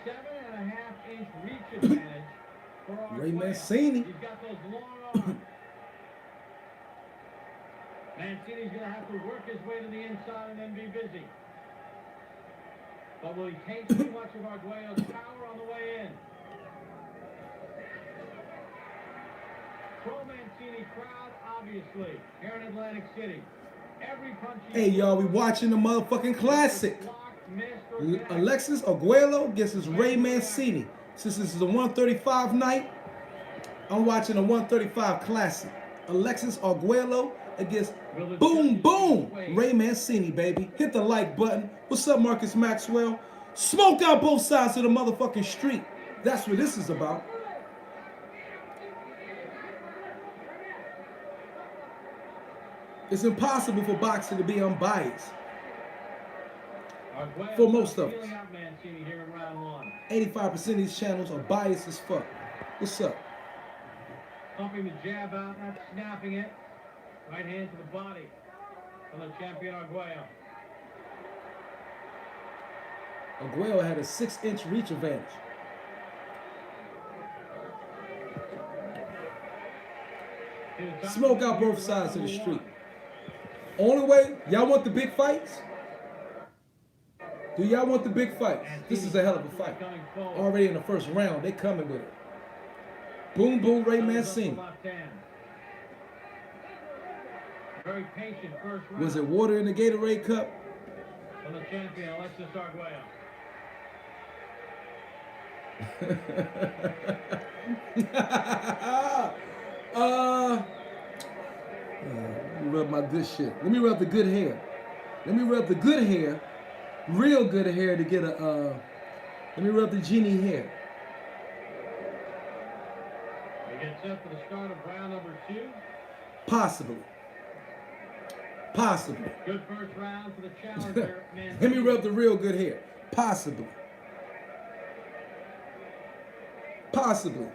7.5-inch reach advantage for Ray Arguello. Mancini. He's got those long arms. Mancini's going to have to work his way to the inside and then be busy. But will he take too much of Arguello's power on the way in? Pro-Mancini crowd, obviously, here in Atlantic City. Every punch Hey, y'all, we watching the motherfucking classic. Alexis Arguello against Ray Mancini. Since this is a 135 night, I'm watching a 135 classic. Alexis Arguello against Boom Boom Ray Mancini, baby. Hit the like button. What's up, Marcus Maxwell? Smoke out both sides of the motherfucking street. That's what this is about. It's impossible for boxing to be unbiased. For most of us. 85% of these channels are biased as fuck. What's up? Pumping the jab out, not snapping it. Right hand to the body from the champion Arguello. Arguello had a 6-inch reach advantage. Smoke out both sides of the street. Only way, y'all want the big fights? Do y'all want the big fights? This is a hell of a fight. Already in the first round, they coming with it. Boom Boom Ray Mancini. Very patient first round. Was it water in the Gatorade cup? From the champion, Alexis Arguello. Let me rub my good shit. Let me rub the good hair. Let me rub the good hair. Real good hair to get a, let me rub the genie hair. We get set for the start of round number 2. Possibly. Possibly. Good first round for the challenger. Let me rub the real good hair. Possibly. Possibly.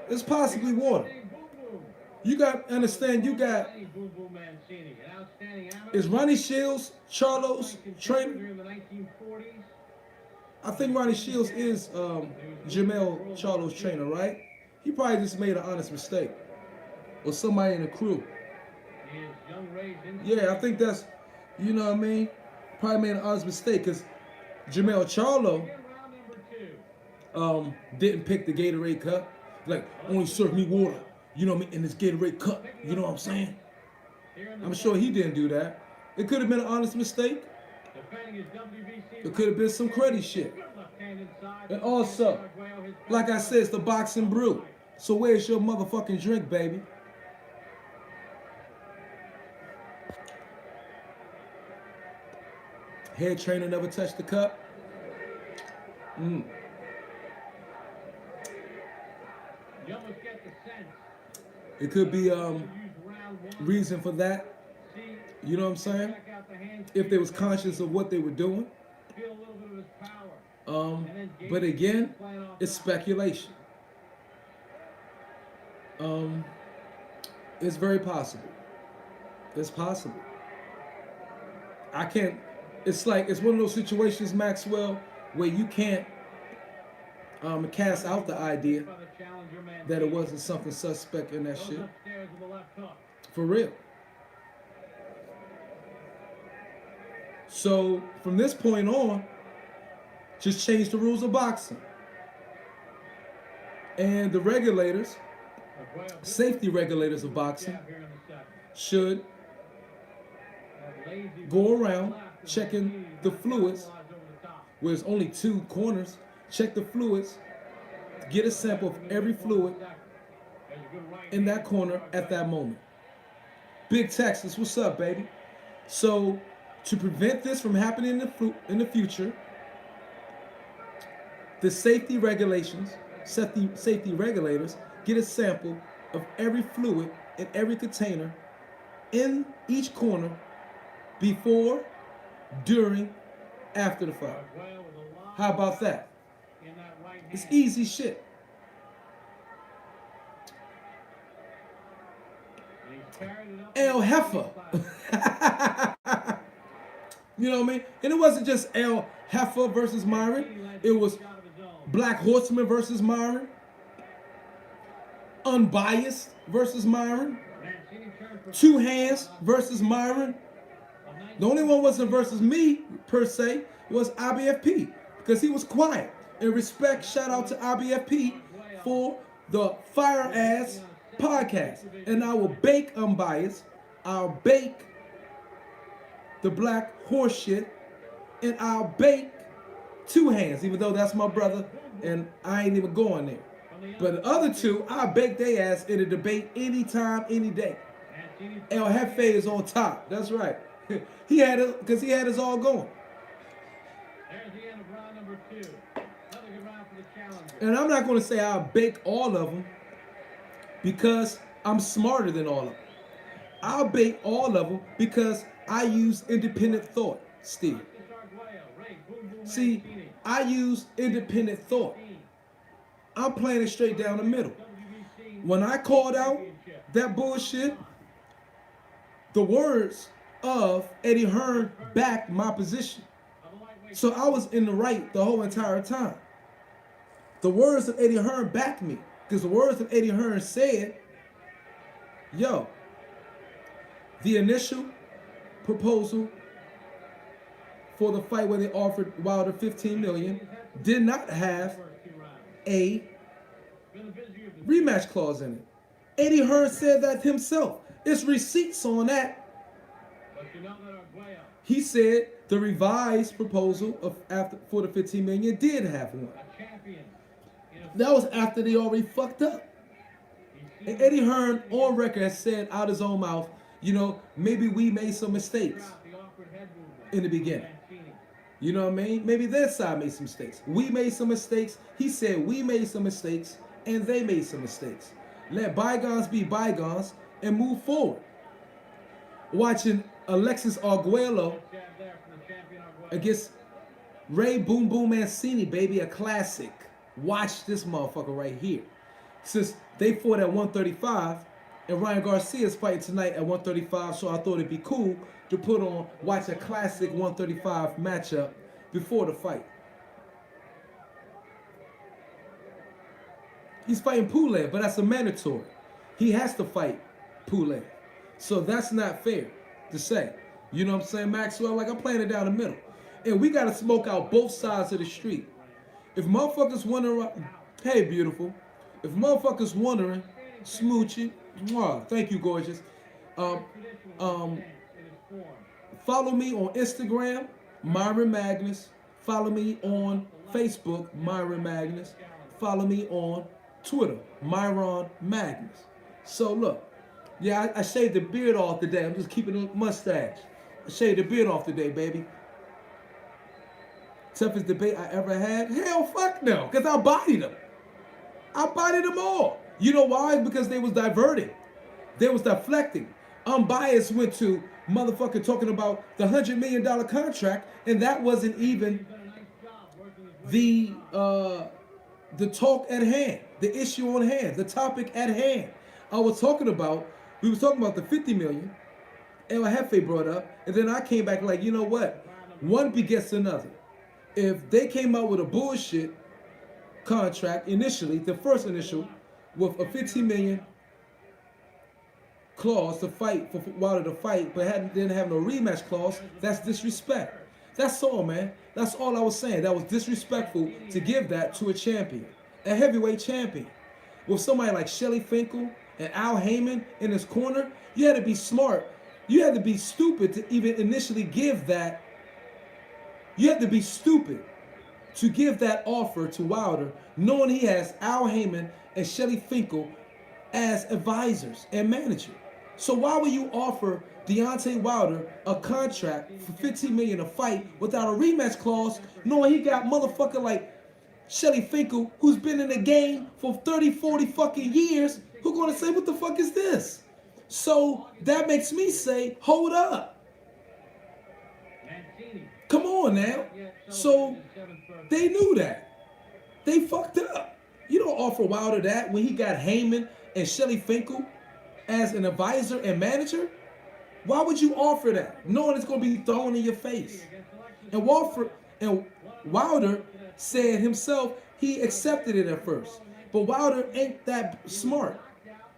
It's possibly water. You got to understand, you got, is Ronnie Shields Charlo's trainer? I think Ronnie Shields is Jamel Charlo's trainer, right? He probably just made an honest mistake. Or somebody in the crew. Yeah, I think that's, you know what I mean? Probably made an honest mistake because Jamel Charlo didn't pick the Gatorade cup. Like, only serve me water. You know what I mean? In this Gatorade cup. You know what I'm saying? I'm sure he didn't do that. It could have been an honest mistake. It could have been some cruddy shit. And also, like I said, it's the boxing brew. So where's your motherfucking drink, baby? Head trainer never touched the cup. It could be reason for that. You know what I'm saying? If they was conscious of what they were doing. But again, it's speculation. It's very possible. It's possible. I can't. It's like, it's one of those situations, Maxwell, where you can't cast out the idea that it wasn't something suspect in that shit. For real. So from this point on, just change the rules of boxing. And the regulators, safety regulators of boxing, should go around checking the fluids, where there's only 2 corners. Check the fluids, get a sample of every fluid in that corner at that moment. Big Texas, what's up, baby? So to prevent this from happening in the future, the safety regulations, safety regulators get a sample of every fluid in every container in each corner before, during, after the fight. How about that? It's easy shit. El Heifer. You know what I mean? And it wasn't just El Heifer versus Myron. It was Black Horseman versus Myron. Unbiased versus Myron. Two Hands versus Myron. The only one wasn't versus me, per se, was IBFP. Because he was quiet. And respect, shout out to IBFP for the fire ass podcast. And I will bake Unbiased. I'll bake the Black Horse shit. And I'll bake Two Hands, even though that's my brother. And I ain't even going there. But the other two, I'll bake their ass in a debate anytime, any day. El Jefe is on top. That's right. He had it because he had us all going. There's the end of round number 2. Another good round for the challenger. And I'm not going to say I'll bake all of them because I'm smarter than all of them. I'll bake all of them because I use independent thought still. See, I use independent thought. I'm playing it straight down the middle. When I called out that bullshit, the words of Eddie Hearn backed my position. So I was in the right the whole entire time. The words of Eddie Hearn backed me. Because the words of Eddie Hearn said, yo, the initial proposal for the fight where they offered Wilder $15 million did not have a rematch clause in it. Eddie Hearn said that himself. There's receipts on that. He said the revised proposal for the $15 million did have one. That was after they already fucked up. And Eddie Hearn on record has said out his own mouth, you know, maybe we made some mistakes in the beginning. You know what I mean? Maybe their side made some mistakes. We made some mistakes. He said we made some mistakes and they made some mistakes. Let bygones be bygones and move forward. Watching Alexis Arguello against Ray Boom Boom Mancini, baby, a classic. Watch this motherfucker right here. Since they fought at 135 and Ryan Garcia's fighting tonight at 135, so I thought it'd be cool to watch a classic 135 matchup before the fight. He's fighting Pulev, but that's a mandatory. He has to fight Pulev. So that's not fair to say. You know what I'm saying, Maxwell? Like, I'm playing it down the middle. And we got to smoke out both sides of the street. If motherfuckers wondering, hey, beautiful. If motherfuckers wondering, smoochie, mwah, thank you, gorgeous. Follow me on Instagram, Myron Magnus. Follow me on Facebook, Myron Magnus. Follow me on Twitter, Myron Magnus. So look, yeah, I shaved the beard off today. I'm just keeping a mustache. I shaved the beard off today, baby. Toughest debate I ever had? Hell, fuck no, because I bodied them. I bodied them all. You know why? Because they was diverting. They was deflecting. Unbiased went to motherfucker talking about the $100 million contract, and that wasn't even the talk at hand, the issue on hand, the topic at hand. We was talking about the $50 million, El Jefe brought up, and then I came back like, you know what? One begets another. If they came out with a bullshit contract initially, the first initial, with a $15 million clause to fight for Wilder to fight, but didn't have no rematch clause, that's disrespect. That's all, man. That's all I was saying. That was disrespectful to give that to a champion, a heavyweight champion. With somebody like Shelly Finkel and Al Heyman in his corner, you had to be smart. You had to be stupid to even initially give that. You had to be stupid to give that offer to Wilder, knowing he has Al Heyman and Shelly Finkel as advisors and manager. So why would you offer Deontay Wilder a contract for $15 million a fight without a rematch clause, knowing he got motherfucker like Shelly Finkel, who's been in the game for 30, 40 fucking years, who gonna say, what the fuck is this? So that makes me say, hold up. Come on now. So they knew that. They fucked up. You don't offer Wilder that when he got Heyman and Shelly Finkel as an advisor and manager. Why would you offer that, knowing it's going to be thrown in your face? And Wilder said himself, He accepted it at first. But Wilder ain't that smart.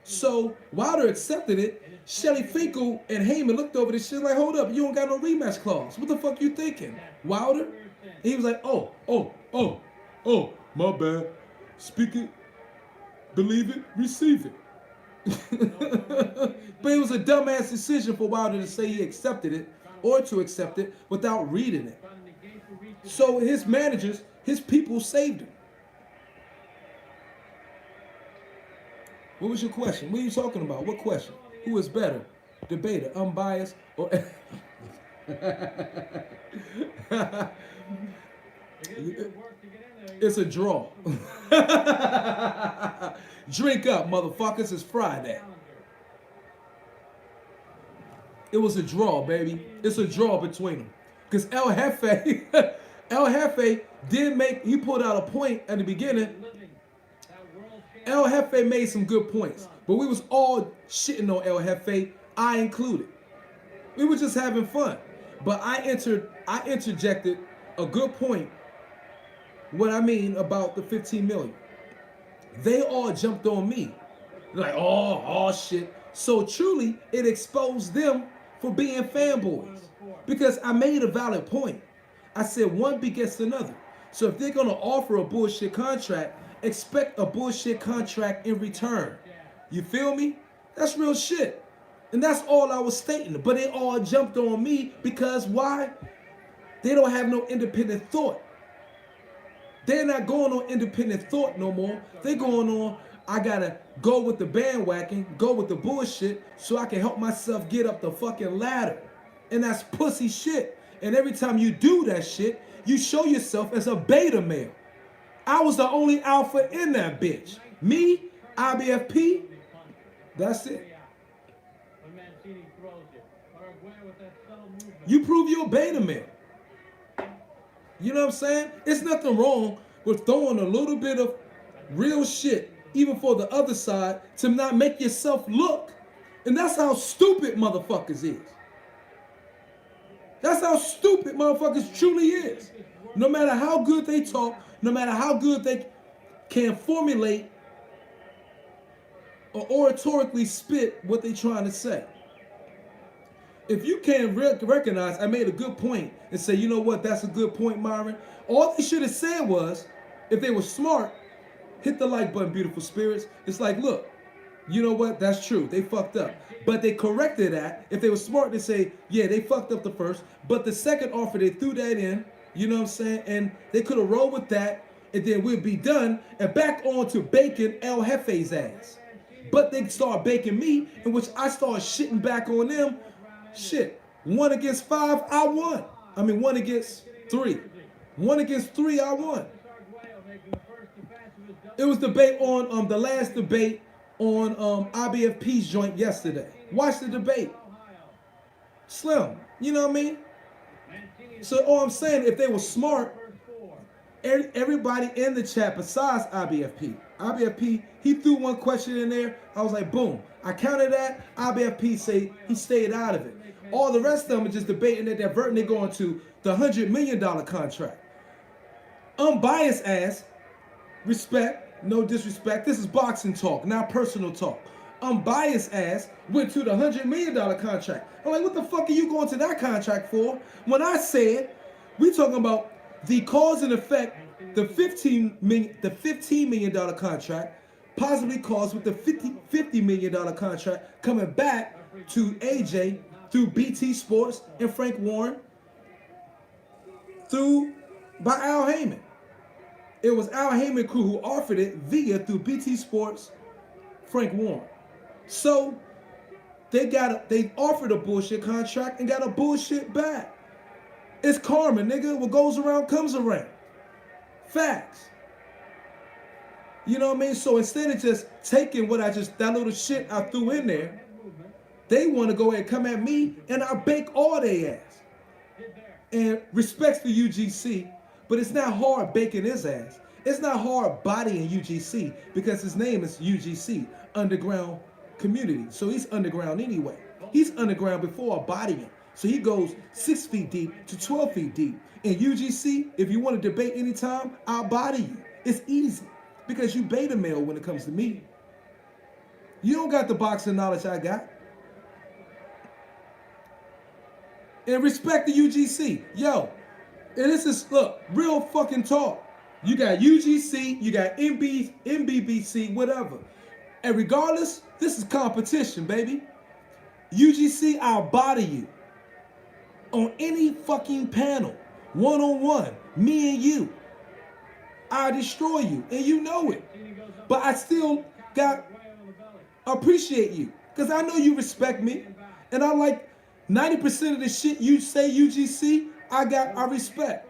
So Wilder accepted it. Shelly Finkel and Heyman looked over this shit like, hold up, you don't got no rematch clause. What the fuck you thinking, Wilder? And he was like, oh, my bad. Speak it, believe it, receive it. But it was a dumbass decision for Wilder to say he accepted it or to accept it without reading it. So his managers, his people saved him. What was your question? What are you talking about? What question? Who is better? Debater, unbiased, or... It's a draw. Drink up, motherfuckers. It's Friday. It was a draw, baby. It's a draw between them. Because El Jefe did make, he pulled out a point at the beginning. El Jefe made some good points. But we was all shitting on El Jefe, I included. We were just having fun. But I interjected a good point. What I mean about the 15 million. They all jumped on me. Like, oh shit. So truly, it exposed them for being fanboys. Because I made a valid point. I said one begets another. So if they're going to offer a bullshit contract, expect a bullshit contract in return. You feel me? That's real shit. And that's all I was stating. But they all jumped on me because why? They don't have no independent thought. They're not going on independent thought no more. They're going on, I gotta go with the bandwagon, go with the bullshit so I can help myself get up the fucking ladder. And that's pussy shit. And every time you do that shit, you show yourself as a beta male. I was the only alpha in that bitch. Me, IBFP, that's it. You prove you're a beta male. You know what I'm saying? It's nothing wrong with throwing a little bit of real shit, even for the other side, to not make yourself look. And that's how stupid motherfuckers is. That's how stupid motherfuckers truly is. No matter how good they talk, no matter how good they can formulate or oratorically spit what they trying to say. If you can't recognize, I made a good point, and say, you know what, that's a good point, Myron. All they should have said was, if they were smart, hit the like button, beautiful spirits. It's like, look, you know what, that's true. They fucked up. But they corrected that. If they were smart, they say, yeah, they fucked up the first. But the second offer, they threw that in, you know what I'm saying? And they could have rolled with that, and then we'd be done, and back on to baking El Jefe's ass. But they start baking me, in which I start shitting back on them. Shit, 1 against 5, I won. I mean, 1 against 3. 1 against 3, I won. It was debate on the last debate on IBFP's joint yesterday. Watch the debate. Slim, you know what I mean? So all I'm saying, if they were smart, everybody in the chat besides IBFP, he threw one question in there. I was like, boom. I counted that. IBFP say he stayed out of it. All the rest of them are just debating it, diverting it, going to the $100 million contract. Unbiased ass, respect, no disrespect. This is boxing talk, not personal talk. Unbiased ass went to the $100 million contract. I'm like, what the fuck are you going to that contract for? When I said, we talking about the cause and effect, the $15 million contract, possibly caused with the $50 million contract coming back to AJ through BT Sports and Frank Warren by Al Heyman. It was Al Heyman crew who offered it through BT Sports, Frank Warren. So they offered a bullshit contract and got a bullshit back. It's karma, nigga. What goes around comes around. Facts. You know what I mean? So instead of just taking that little shit I threw in there, they want to go ahead and come at me and I bake all their ass. And respects to UGC, but it's not hard baking his ass. It's not hard bodying UGC because his name is UGC, Underground Community. So he's underground anyway. He's underground before bodying. So he goes 6 feet deep to 12 feet deep. And UGC, if you want to debate anytime, I'll body you. It's easy because you beta male when it comes to me. You don't got the boxing knowledge I got. And respect the UGC. Yo, and this is, look, real fucking talk. You got UGC, you got MBBC, whatever. And regardless, this is competition, baby. UGC, I'll body you. On any fucking panel. One-on-one. Me and you. I'll destroy you. And you know it. But I still got appreciate you. Because I know you respect me. And I like 90% of the shit you say, UGC, I respect.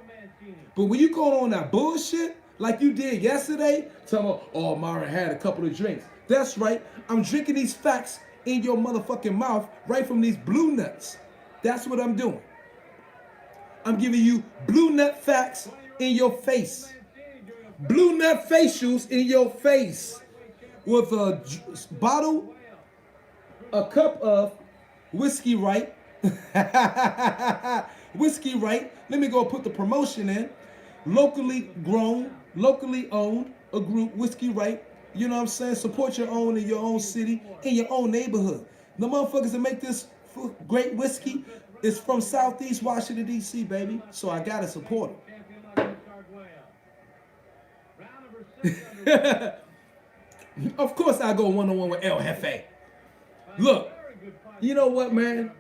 But when you go on that bullshit, like you did yesterday, tell me, oh, Mara had a couple of drinks. That's right. I'm drinking these facts in your motherfucking mouth right from these blue nuts. That's what I'm doing. I'm giving you blue nut facts in your face. Blue nut facials in your face. With a bottle, a cup of whiskey right. Whiskey right. Let me go put the promotion in. Locally grown, locally owned, a group, whiskey right. You know what I'm saying? Support your own in your own city, in your own neighborhood. The motherfuckers that make this great whiskey is from Southeast Washington, D.C., baby. So I gotta support them. Of course I go one-on-one with El Jefe. Look, you know what, man?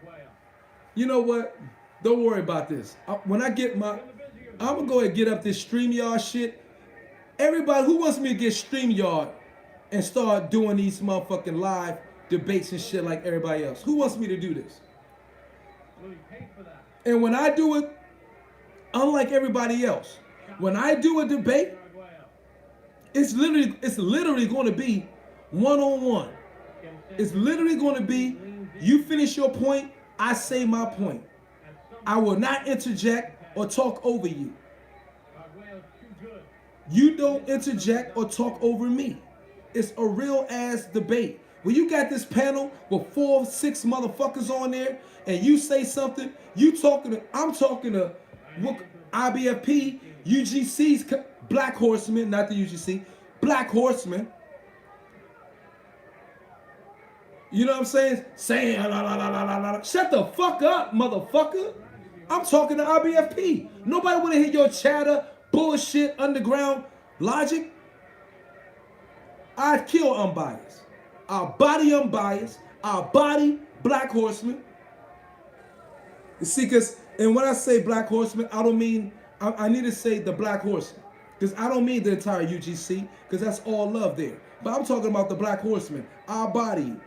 You know what? Don't worry about this. When I get my... I'm gonna go ahead and get up this StreamYard shit. Everybody who wants me to get StreamYard and start doing these motherfucking live debates and shit like everybody else. Who wants me to do this? And when I do it, unlike everybody else, when I do a debate, it's literally going to be one-on-one. It's literally going to be, you finish your point, I say my point. I will not interject or talk over you. You don't interject or talk over me. It's a real ass debate. When you got this panel with 4, 6 motherfuckers on there, and you say something, I'm talking to IBFP, UGC's Black Horseman, not the UGC, Black Horseman. You know what I'm saying? Saying la la la la la la. Shut the fuck up, motherfucker. I'm talking to IBFP. Nobody want to hear your chatter, bullshit, underground logic. I'd kill unbiased. I'll body unbiased. I'll body Black Horseman. You see, and when I say Black Horseman, I don't mean, I need to say the Black Horseman. Because I don't mean the entire UGC, because that's all love there. But I'm talking about the Black Horseman. I'll body you.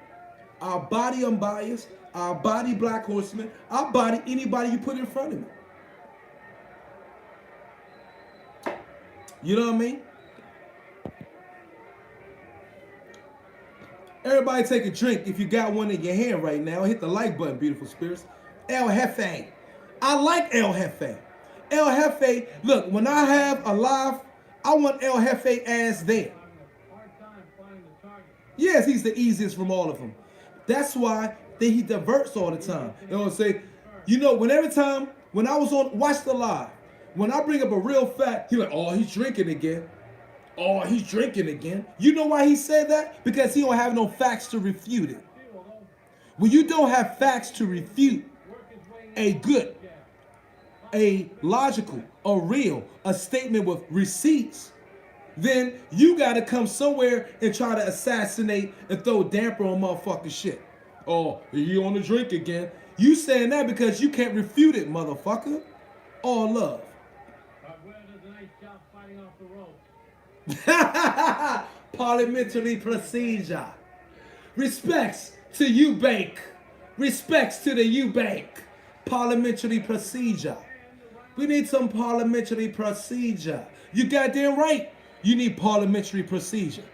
I'll body unbiased. I'll body Black Horseman. I'll body anybody you put in front of me. You know what I mean? Everybody take a drink if you got one in your hand right now. Hit the like button, beautiful spirits. El Jefe. I like El Jefe. El Jefe, look, when I have a live, I want El Jefe ass there. Yes, he's the easiest from all of them. That's why he diverts all the time. They don't say, you know, when I was on, watch the live, when I bring up a real fact, he's like, oh, he's drinking again. Oh, he's drinking again. You know why he said that? Because he don't have no facts to refute it. When you don't have facts to refute a good, a logical, a real, a statement with receipts, then you got to come somewhere and try to assassinate and throw damper on motherfucking shit. Oh, you on the drink again. You saying that because you can't refute it, motherfucker. All love. Parliamentary procedure. Respects to Eubank. Respects to the Eubank. Parliamentary procedure. We need some parliamentary procedure. You goddamn right. You need parliamentary procedure.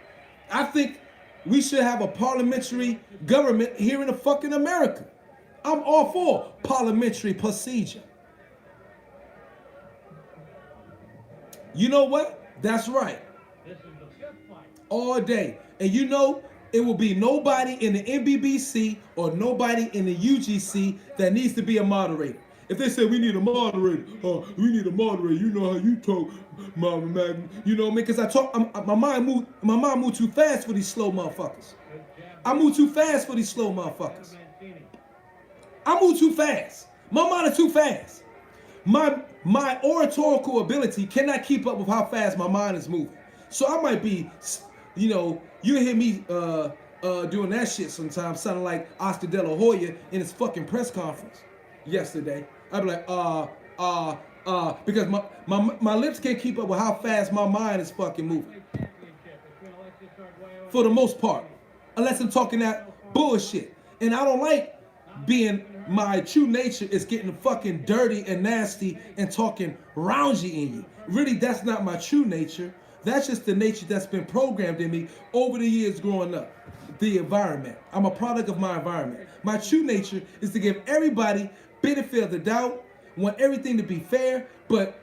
I think we should have a parliamentary government here in the fucking America. I'm all for parliamentary procedure. You know what? That's right. All day. And you know, it will be nobody in the NBBC or nobody in the UGC that needs to be a moderator. If they say we need a moderator, you know how you talk, Mama Magna. You know what I mean? Because my mind moved too fast for these slow motherfuckers. I move too fast for these slow motherfuckers. I move too fast. My mind is too fast. My oratorical ability cannot keep up with how fast my mind is moving. So I might be, you hear me doing that shit sometimes, sounding like Oscar De La Hoya in his fucking press conference yesterday. I'd be like, because my lips can't keep up with how fast my mind is fucking moving. For the most part. Unless I'm talking that bullshit. And I don't like being, my true nature is getting fucking dirty and nasty and talking roundy in you. Really, that's not my true nature. That's just the nature that's been programmed in me over the years growing up. The environment. I'm a product of my environment. My true nature is to give everybody benefit of the doubt, want everything to be fair, but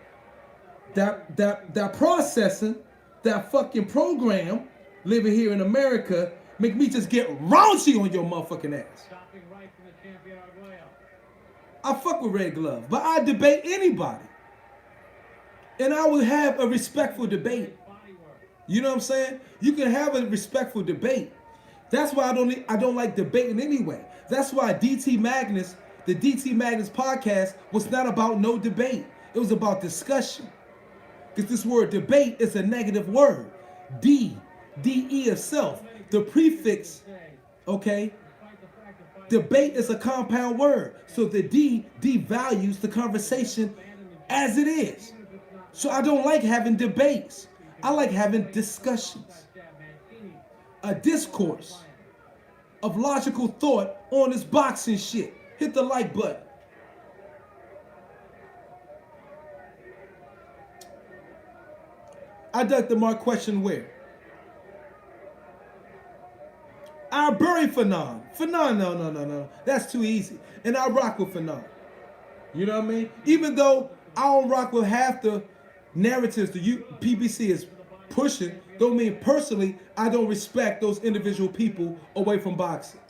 that processing, that fucking program, living here in America, make me just get raunchy on your motherfucking ass. I fuck with Red Glove, but I debate anybody. And I will have a respectful debate. You know what I'm saying? You can have a respectful debate. That's why I don't like debating anyway. That's why the DT Magnus podcast was not about no debate. It was about discussion. Because this word debate is a negative word. D-E of self. The prefix, okay? Debate is a compound word. So the D devalues the conversation as it is. So I don't like having debates. I like having discussions. A discourse of logical thought on this boxing shit. Hit the like button. I ducked the mark question where? I bury Fanon. Fanon, no. That's too easy. And I rock with Fanon. You know what I mean? Even though I don't rock with half the narratives the PBC is pushing, don't mean personally I don't respect those individual people away from boxing.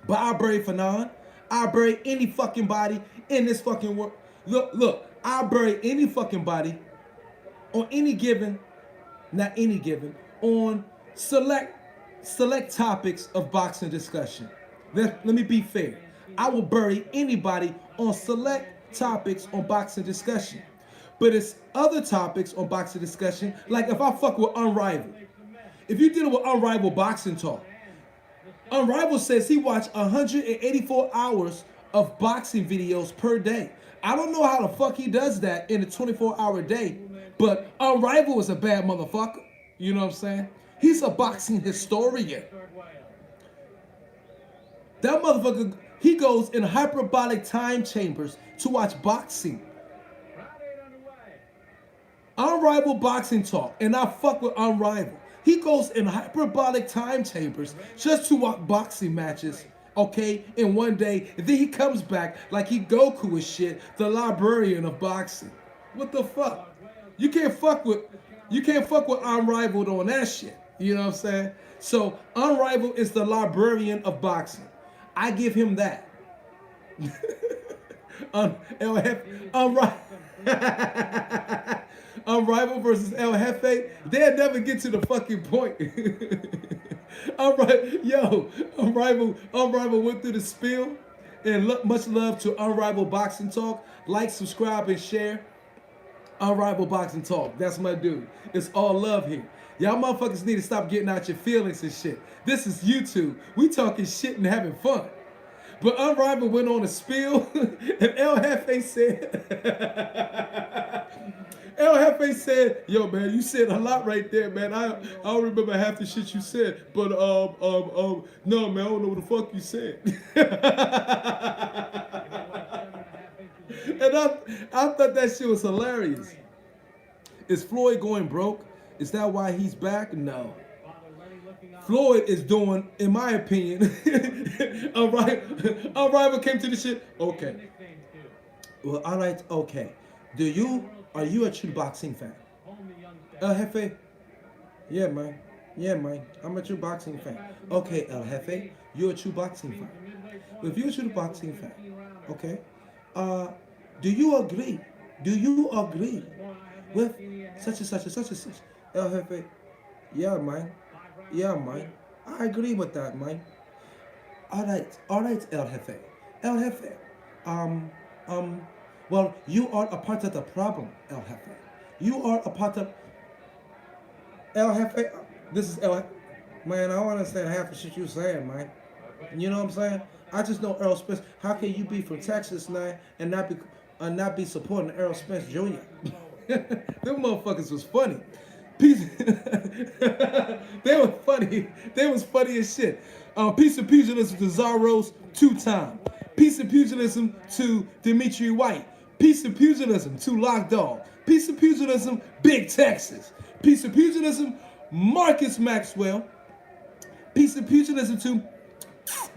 But I bury Fanon. I bury any fucking body in this fucking world. Look, I bury any fucking body on any given, on select topics of boxing discussion. Let me be fair. I will bury anybody on select topics on boxing discussion. But it's other topics on boxing discussion, like if I fuck with Unrivaled. If you're dealing with Unrivaled Boxing Talk, Unrivaled says he watched 184 hours of boxing videos per day. I don't know how the fuck he does that in a 24-hour day, but Unrivaled is a bad motherfucker. You know what I'm saying? He's a boxing historian. That motherfucker, he goes in hyperbolic time chambers to watch boxing. Unrivaled Boxing Talk, and I fuck with Unrivaled. He goes in hyperbolic time chambers just to watch boxing matches, okay, in one day. And then he comes back like he Goku and shit, the librarian of boxing. What the fuck? You can't fuck with Unrivaled on that shit. You know what I'm saying? So Unrivaled is the librarian of boxing. I give him that. Unrivaled versus El Jefe, they'll never get to the fucking point. Unrivaled went through the spiel. And much love to Unrivaled Boxing Talk. Like, subscribe, and share. Unrivaled Boxing Talk. That's my dude. It's all love here. Y'all motherfuckers need to stop getting out your feelings and shit. This is YouTube. We talking shit and having fun. But Unrivaled went on a spiel, and El Jefe said, yo, man, you said a lot right there, man. I don't remember half the shit you said, but no, man, I don't know what the fuck you said. And I thought that shit was hilarious. Is Floyd going broke? Is that why he's back? No. Floyd is doing, in my opinion, Unrivaled came to the shit. Okay. Well, all right, okay. Are you a true boxing fan? El Jefe? Yeah, man. I'm a true boxing fan. Okay, El Jefe, you're a true boxing fan. If you're a true boxing fan, okay, Do you agree? Do you agree with such and such and such and such? El Jefe, yeah, man. Yeah, man. I agree with that, man. All right, El Jefe. El Jefe. Um, um, well, you are a part of the problem, El Jefe. You are a part of El Jefe. This is El. Man, I don't understand half the shit you saying, man. You know what I'm saying? I just know Earl Spence. How can you be from Texas, man, and not be supporting Earl Spence Jr.? Them motherfuckers was funny. Peace. They were funny. They was funny as shit. Peace and pugilism to Zaros 2-time. Peace and pugilism to Dimitri White. Peace and pugilism to Lock Dog. Peace and pugilism Big Texas. Peace and pugilism Marcus Maxwell. Peace and pugilism to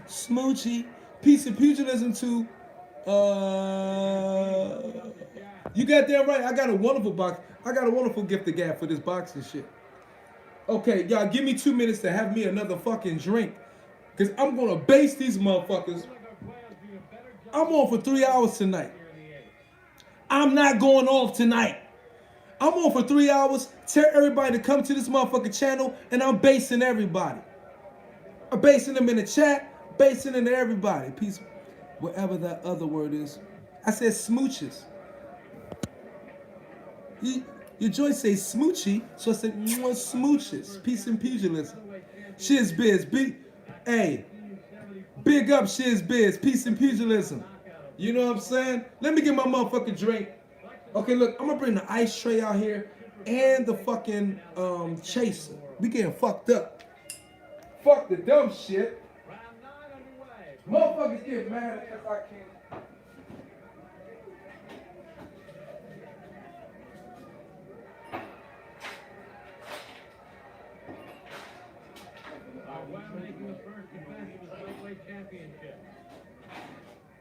Smoochie. Peace and pugilism to you got that right. I got a wonderful box. I got a wonderful gift to gab for this boxing shit. Okay, y'all, give me 2 minutes to have me another fucking drink. Cause I'm gonna base these motherfuckers. I'm on for 3 hours tonight. I'm not going off tonight. I'm on for 3 hours. Tell everybody to come to this motherfucking channel, and I'm basing everybody. I'm basing them in the chat, basing into everybody. Peace, whatever that other word is. I said smooches. Your joint say smoochy, so I said smooches. Peace and pugilism. Shiz biz, hey, big up Shiz biz. Peace and pugilism. You know what I'm saying? Let me get my motherfucking drink. Okay, look, I'm gonna bring the ice tray out here and the fucking chaser. We getting fucked up. Fuck the dumb shit. Motherfuckers get mad if I can't.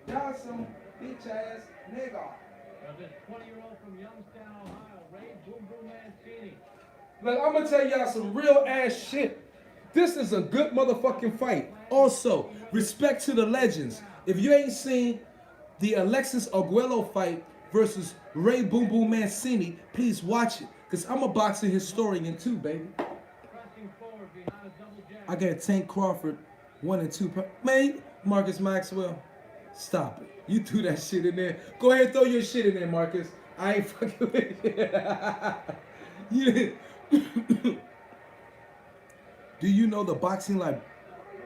Y'all some bitch ass nigga. This 20-year-old from Youngstown, Ohio, Ray Boom Boom Mancini. Look, I'm gonna tell y'all some real ass shit. This is a good motherfucking fight. Also, respect to the legends. If you ain't seen the Alexis Arguello fight versus Ray Boom Boom Mancini, please watch it. Because I'm a boxing historian too, baby. I got Tank Crawford 1 and 2. Man, Marcus Maxwell, stop it. You threw that shit in there. Go ahead and throw your shit in there, Marcus. I ain't fucking with you. Do you know the boxing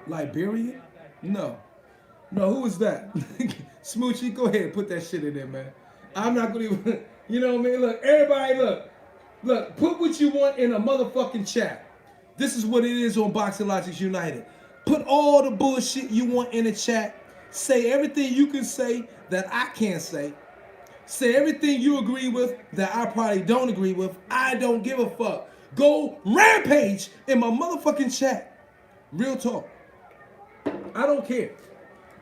Liberian? No. No, who is that? Smoochie, go ahead and put that shit in there, man. I'm not gonna even, you know what I mean? Look, everybody, look, put what you want in a motherfucking chat. This is what it is on Boxing Logics United. Put all the bullshit you want in the chat. Say everything you can say that I can't say. Say everything you agree with that I probably don't agree with. I don't give a fuck. Go rampage in my motherfucking chat. Real talk. I don't care.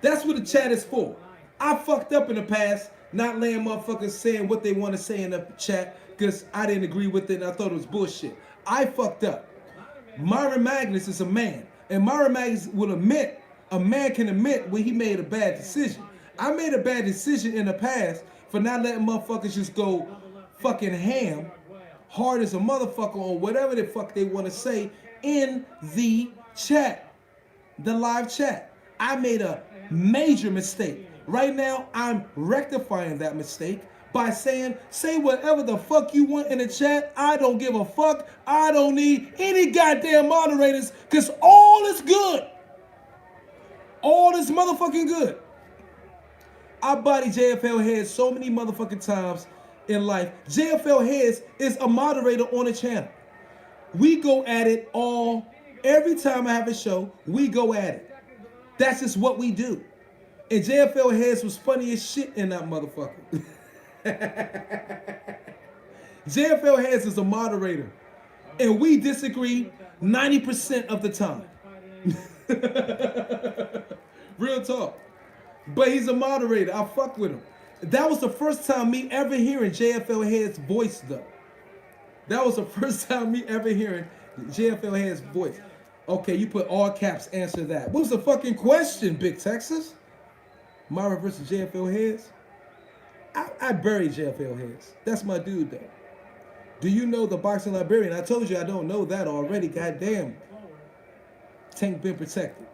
That's what the chat is for. I fucked up in the past, not letting motherfuckers saying what they want to say in the chat because I didn't agree with it and I thought it was bullshit. I fucked up. Myron Magnus is a man. And Myron Magnus will admit, a man can admit when he made a bad decision. I made a bad decision in the past for not letting motherfuckers just go fucking ham, hard as a motherfucker on whatever the fuck they want to say in the chat, the live chat. I made a major mistake. Right now, I'm rectifying that mistake by saying, say whatever the fuck you want in the chat. I don't give a fuck. I don't need any goddamn moderators because all is good. All is motherfucking good. I body JFL Heads so many motherfucking times in life. JFL Heads is a moderator on the channel. We go at it all. Every time I have a show, we go at it. That's just what we do. And JFL Heads was funny as shit in that motherfucker. JFL Heads is a moderator. And we disagree 90% of the time. Real talk. But he's a moderator. I fuck with him. That was the first time me ever hearing JFL Head's voice, though. That was the first time me ever hearing JFL Head's voice. Okay, you put all caps, answer that. What was the fucking question, Big Texas? Myra versus JFL Heads? I bury JFL heads. That's my dude though. Do you know the boxing librarian? I told you I don't know that already. Goddamn. Tank been protected.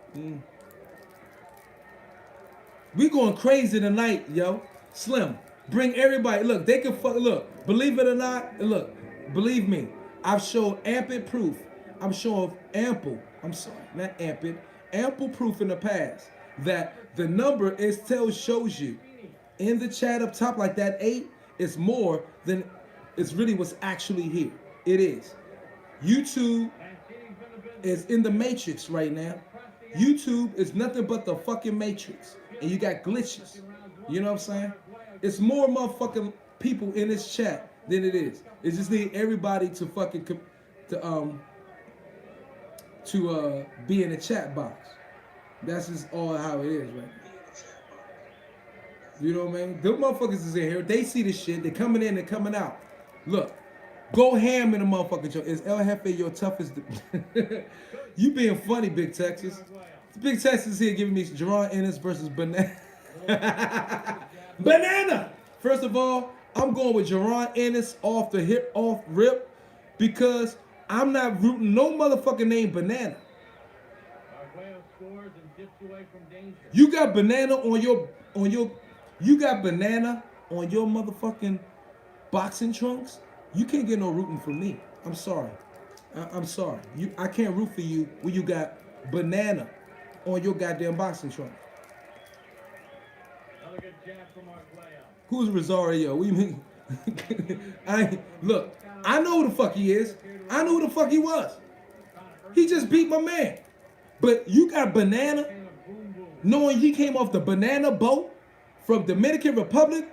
We going crazy tonight, yo. Slim, bring everybody. Look, they can fuck. Look, believe it or not. Look, believe me. I've shown ample proof. I'm showing ample. I'm sorry, not ample. Ample proof in the past that the number shows you in the chat up top, like that 8 is more than it's really what's actually here. It is. YouTube is in the matrix right now. YouTube is nothing but the fucking matrix, and you got glitches. You know what I'm saying? It's more motherfucking people in this chat than it is. It just need everybody to fucking be in the chat box. That's just all how it is right now. You know what I mean? Them motherfuckers is in here. They see this shit. They coming in and coming out. Look, go ham in the motherfucking show. Is El Jefe your toughest? You being funny, Big Texas. Big Texas here giving me Jerron Ennis versus Banana. Banana! First of all, I'm going with Jerron Ennis off rip, because I'm not rooting no motherfucking name Banana. You got Banana on your motherfucking boxing trunks. You can't get no rooting from me. I'm sorry. I'm sorry. I can't root for you when you got Banana on your goddamn boxing trunk. Another good jab from Arguello. Who's Rosario? What do you mean? Look, I know who the fuck he is. I know who the fuck he was. He just beat my man. But you got Banana, knowing he came off the banana boat from Dominican Republic.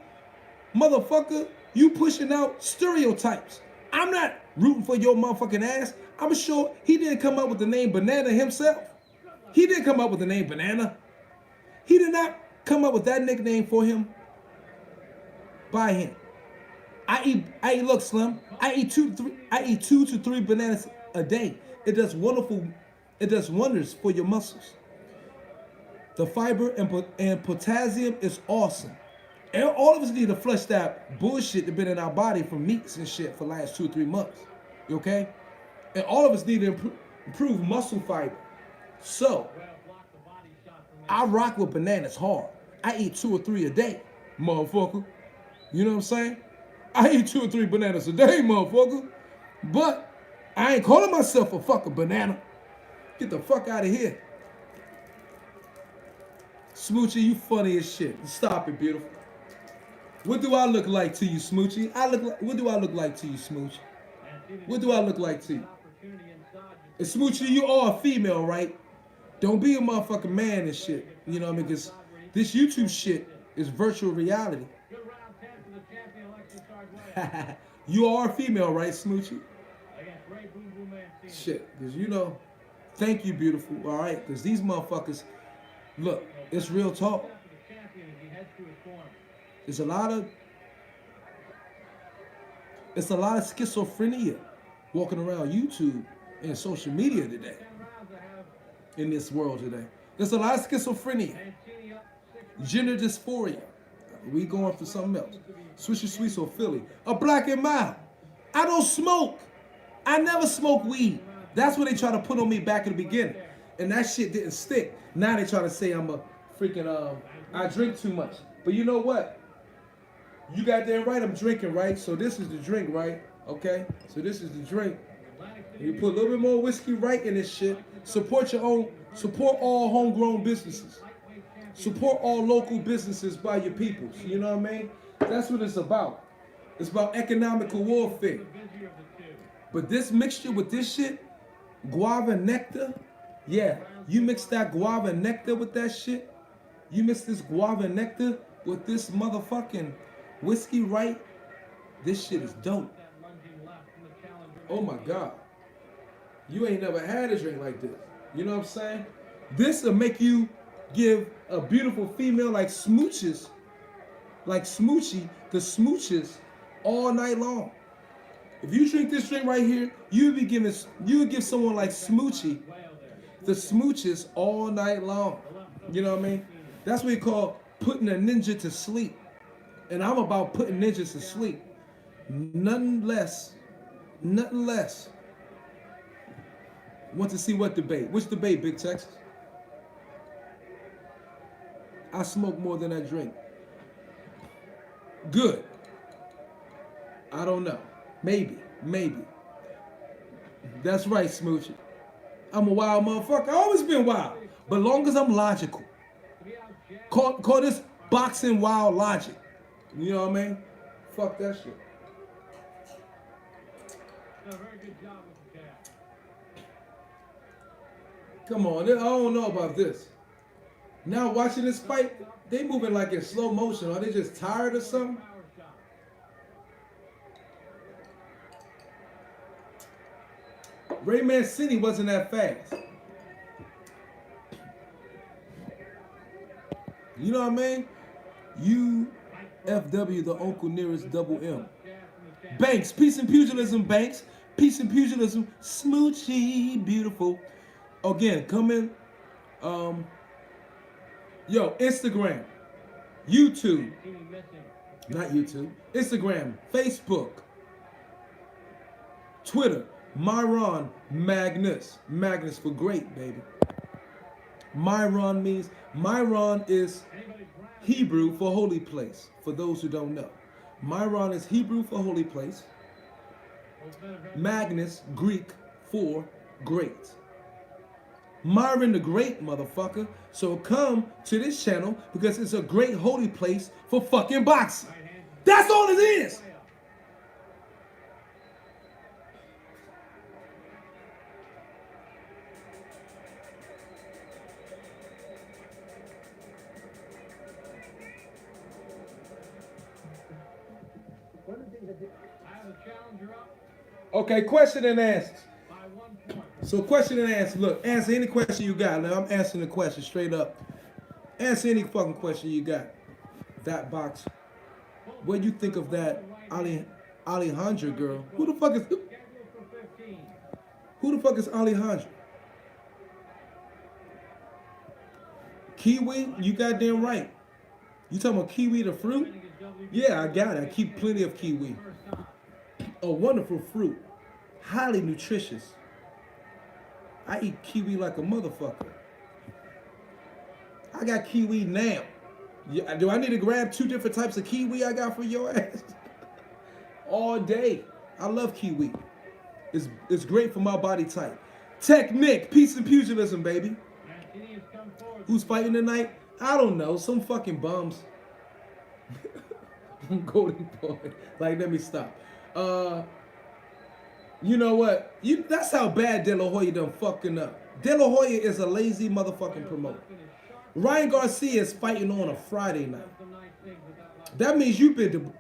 Motherfucker, you pushing out stereotypes. I'm not rooting for your motherfucking ass. I'm sure he didn't come up with the name Banana himself. He didn't come up with the name Banana. He did not come up with that nickname for him by him. Look, Slim, I eat 2 to 3 bananas a day. It does wonders for your muscles. The fiber and potassium is awesome. And all of us need to flush that bullshit that's been in our body from meats and shit for the last 2 or 3 months. You okay? And all of us need to improve muscle fiber. So, I rock with bananas hard. I eat 2 or 3 a day, motherfucker. You know what I'm saying? I eat 2 or 3 bananas a day, motherfucker. But I ain't calling myself a fucking banana. Get the fuck out of here. Smoochie, you funny as shit. Stop it, beautiful. What do I look like to you, Smoochie? What do I look like to you, Smoochie? What do I look like to you? And Smoochie, you are a female, right? Don't be a motherfucking man and shit. You know what I mean? Because this YouTube shit is virtual reality. You are a female, right, Smoochie? Shit, because you know, thank you, beautiful, all right? Because these motherfuckers, look, it's real talk. It's a lot of schizophrenia walking around YouTube and social media today. In this world today, there's a lot of schizophrenia, gender dysphoria. We going for something else. Swisher Sweets or Philly, a black and mild. I don't smoke. I never smoke weed. That's what they try to put on me back in the beginning, and that shit didn't stick. Now they try to say I'm a freaking I drink too much. But you know what? You got damn right I'm drinking, right? So this is the drink, right? Okay? So this is the drink. You put a little bit more whiskey right in this shit. Support all homegrown businesses. Support all local businesses by your peoples. You know what I mean? That's what it's about. It's about economical warfare. But this mixture with this shit, guava nectar, yeah, you mix that guava nectar with that shit. You mix this guava nectar with this motherfucking whiskey, right? This shit is dope. Oh my God. You ain't never had a drink like this. You know what I'm saying? This will make you give a beautiful female like Smoochie, the smooches all night long. If you drink this drink right here, you would give someone like Smoochie the smooches all night long. You know what I mean? That's what you call putting a ninja to sleep. And I'm about putting ninjas to sleep. Nothing less. Nothing less. Want to see what debate? Which debate, Big Texas? I smoke more than I drink. Good. I don't know. Maybe. That's right, Smoochie. I'm a wild motherfucker. I always been wild. But long as I'm logical. Call this boxing wild logic. You know what I mean? Fuck that shit. A very good job with the jab. Come on, I don't know about this. Now watching this fight, they moving like in slow motion. Are they just tired or something? Power shot. Rayman City wasn't that fast. You know what I mean? UFW, the uncle nearest double M. Banks, peace and pugilism, Banks. Peace and pugilism, Smoochie, beautiful. Again, come in. Yo, Instagram, YouTube, not YouTube, Instagram, Facebook, Twitter, Myron Magnus. Magnus for great, baby. Myron is Hebrew for holy place, for those who don't know. Myron is Hebrew for holy place. Magnus, Greek for great. Myron the Great, motherfucker. So come to this channel because it's a great holy place for fucking boxing. That's all it is. I have a challenger up Okay, question and answers. by 1 point. So question and answer. Look, answer any question you got. Now I'm answering the question straight up. Answer any fucking question you got. That box. What do you think of that Alejandra girl? Who the fuck is Scheduled for 15. who the fuck is Alejandra? Kiwi? You goddamn right. You talking about kiwi the fruit? Yeah, I got it. I keep plenty of kiwi. A wonderful fruit. Highly nutritious. I eat kiwi like a motherfucker. I got kiwi now. Yeah, do I need to grab 2 different types of kiwi I got for your ass? All day. I love kiwi. It's great for my body type. Technique, peace and pugilism, baby. Mancini has come forward. Who's fighting tonight? I don't know. Some fucking bums. Golden boy. Like, let me stop. You know what? That's how bad De La Hoya done fucking up. De La Hoya is a lazy motherfucking promoter. Ryan Garcia is fighting on a Friday night. That means you've been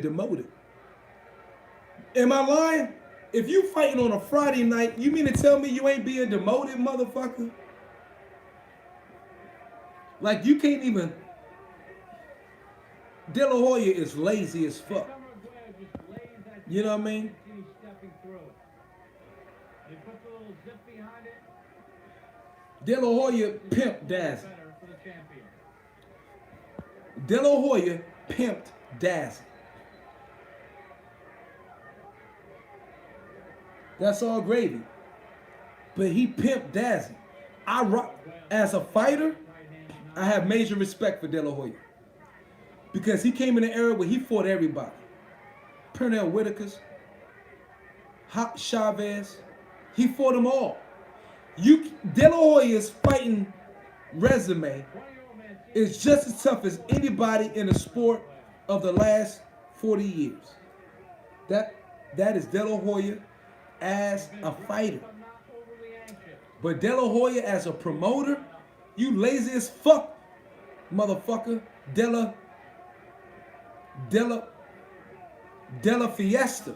demoted. Am I lying? If you fighting on a Friday night, you mean to tell me you ain't being demoted, motherfucker? Like, you can't even. De La Hoya is lazy as fuck. You know what I mean? Stepping through. They put the little zip behind it. De La Hoya pimped Dazzy. Better for the champion. De La Hoya pimped Dazzy. That's all gravy. But he pimped Dazzy. As a fighter, I have major respect for De La Hoya. Because he came in an era where he fought everybody. Pernell Whitaker's, Hot Chavez, he fought them all. De La Hoya's fighting resume is just as tough as anybody in the sport of the last 40 years. That is De La Hoya as a fighter. But De La Hoya as a promoter, you lazy as fuck, motherfucker. De La Fiesta.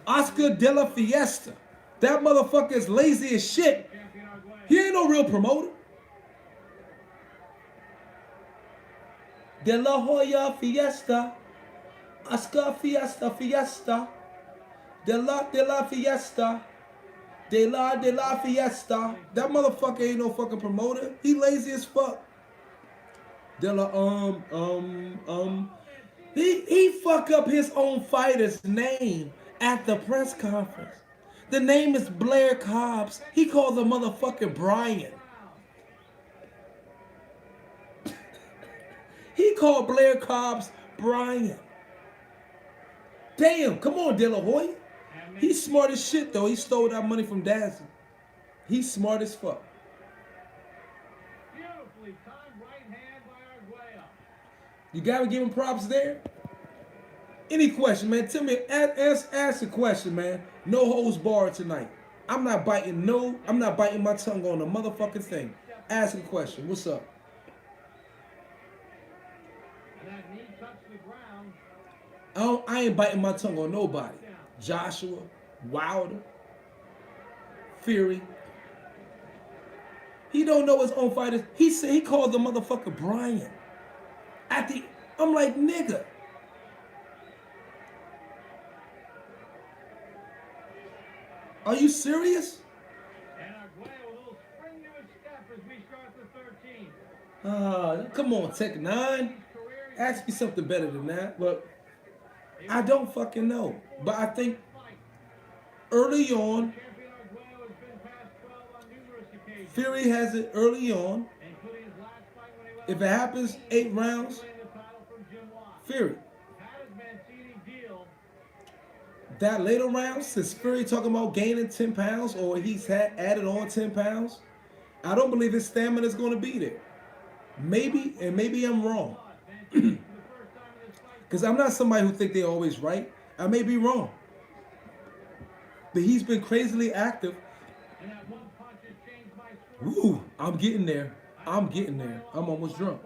Oscar De La Fiesta. That motherfucker is lazy as shit. He ain't no real promoter. De La Hoya Fiesta. Oscar Fiesta. De La Fiesta. De La Fiesta. That motherfucker ain't no fucking promoter. He lazy as fuck. Dilla, he fuck up his own fighter's name at the press conference. The name is Blair Cobbs. He called the motherfucker Brian. He called Blair Cobbs Brian. Damn, come on, De La Hoya. He's smart as shit, though. He stole that money from Dazzle. He's smart as fuck. Beautifully timed right hand by Arguello. You gotta give him props there. Any question, man? Tell me, ask a question, man. No holds barred tonight. I'm not biting my tongue on a motherfucking thing. Ask a question. What's up? And that knee touched the ground. I ain't biting my tongue on nobody. Joshua, Wilder, Fury. He don't know his own fighters. He said he called the motherfucker Brian. I'm like, nigga. Are you serious? And Arguello with a little spring to his step as we start the 13th. Come on, Tech 9. Ask me something better than that. But I don't fucking know. But I think early on, Champion Arguello has been past 12 on numerous occasions, Fury has it early on. including his last fight when he went If it happens 8 rounds, winning the title from Jim Watt. Fury. How does Mancini deal? That later round, since Fury talking about gaining 10 pounds or he's added on 10 pounds, I don't believe his stamina is going to be there. Maybe I'm wrong. Mancini for the first time in this fight. Because I'm not somebody who think they're always right. I may be wrong. But he's been crazily active. And that one punch has changed my score. Woo, I'm getting there. I'm almost drunk.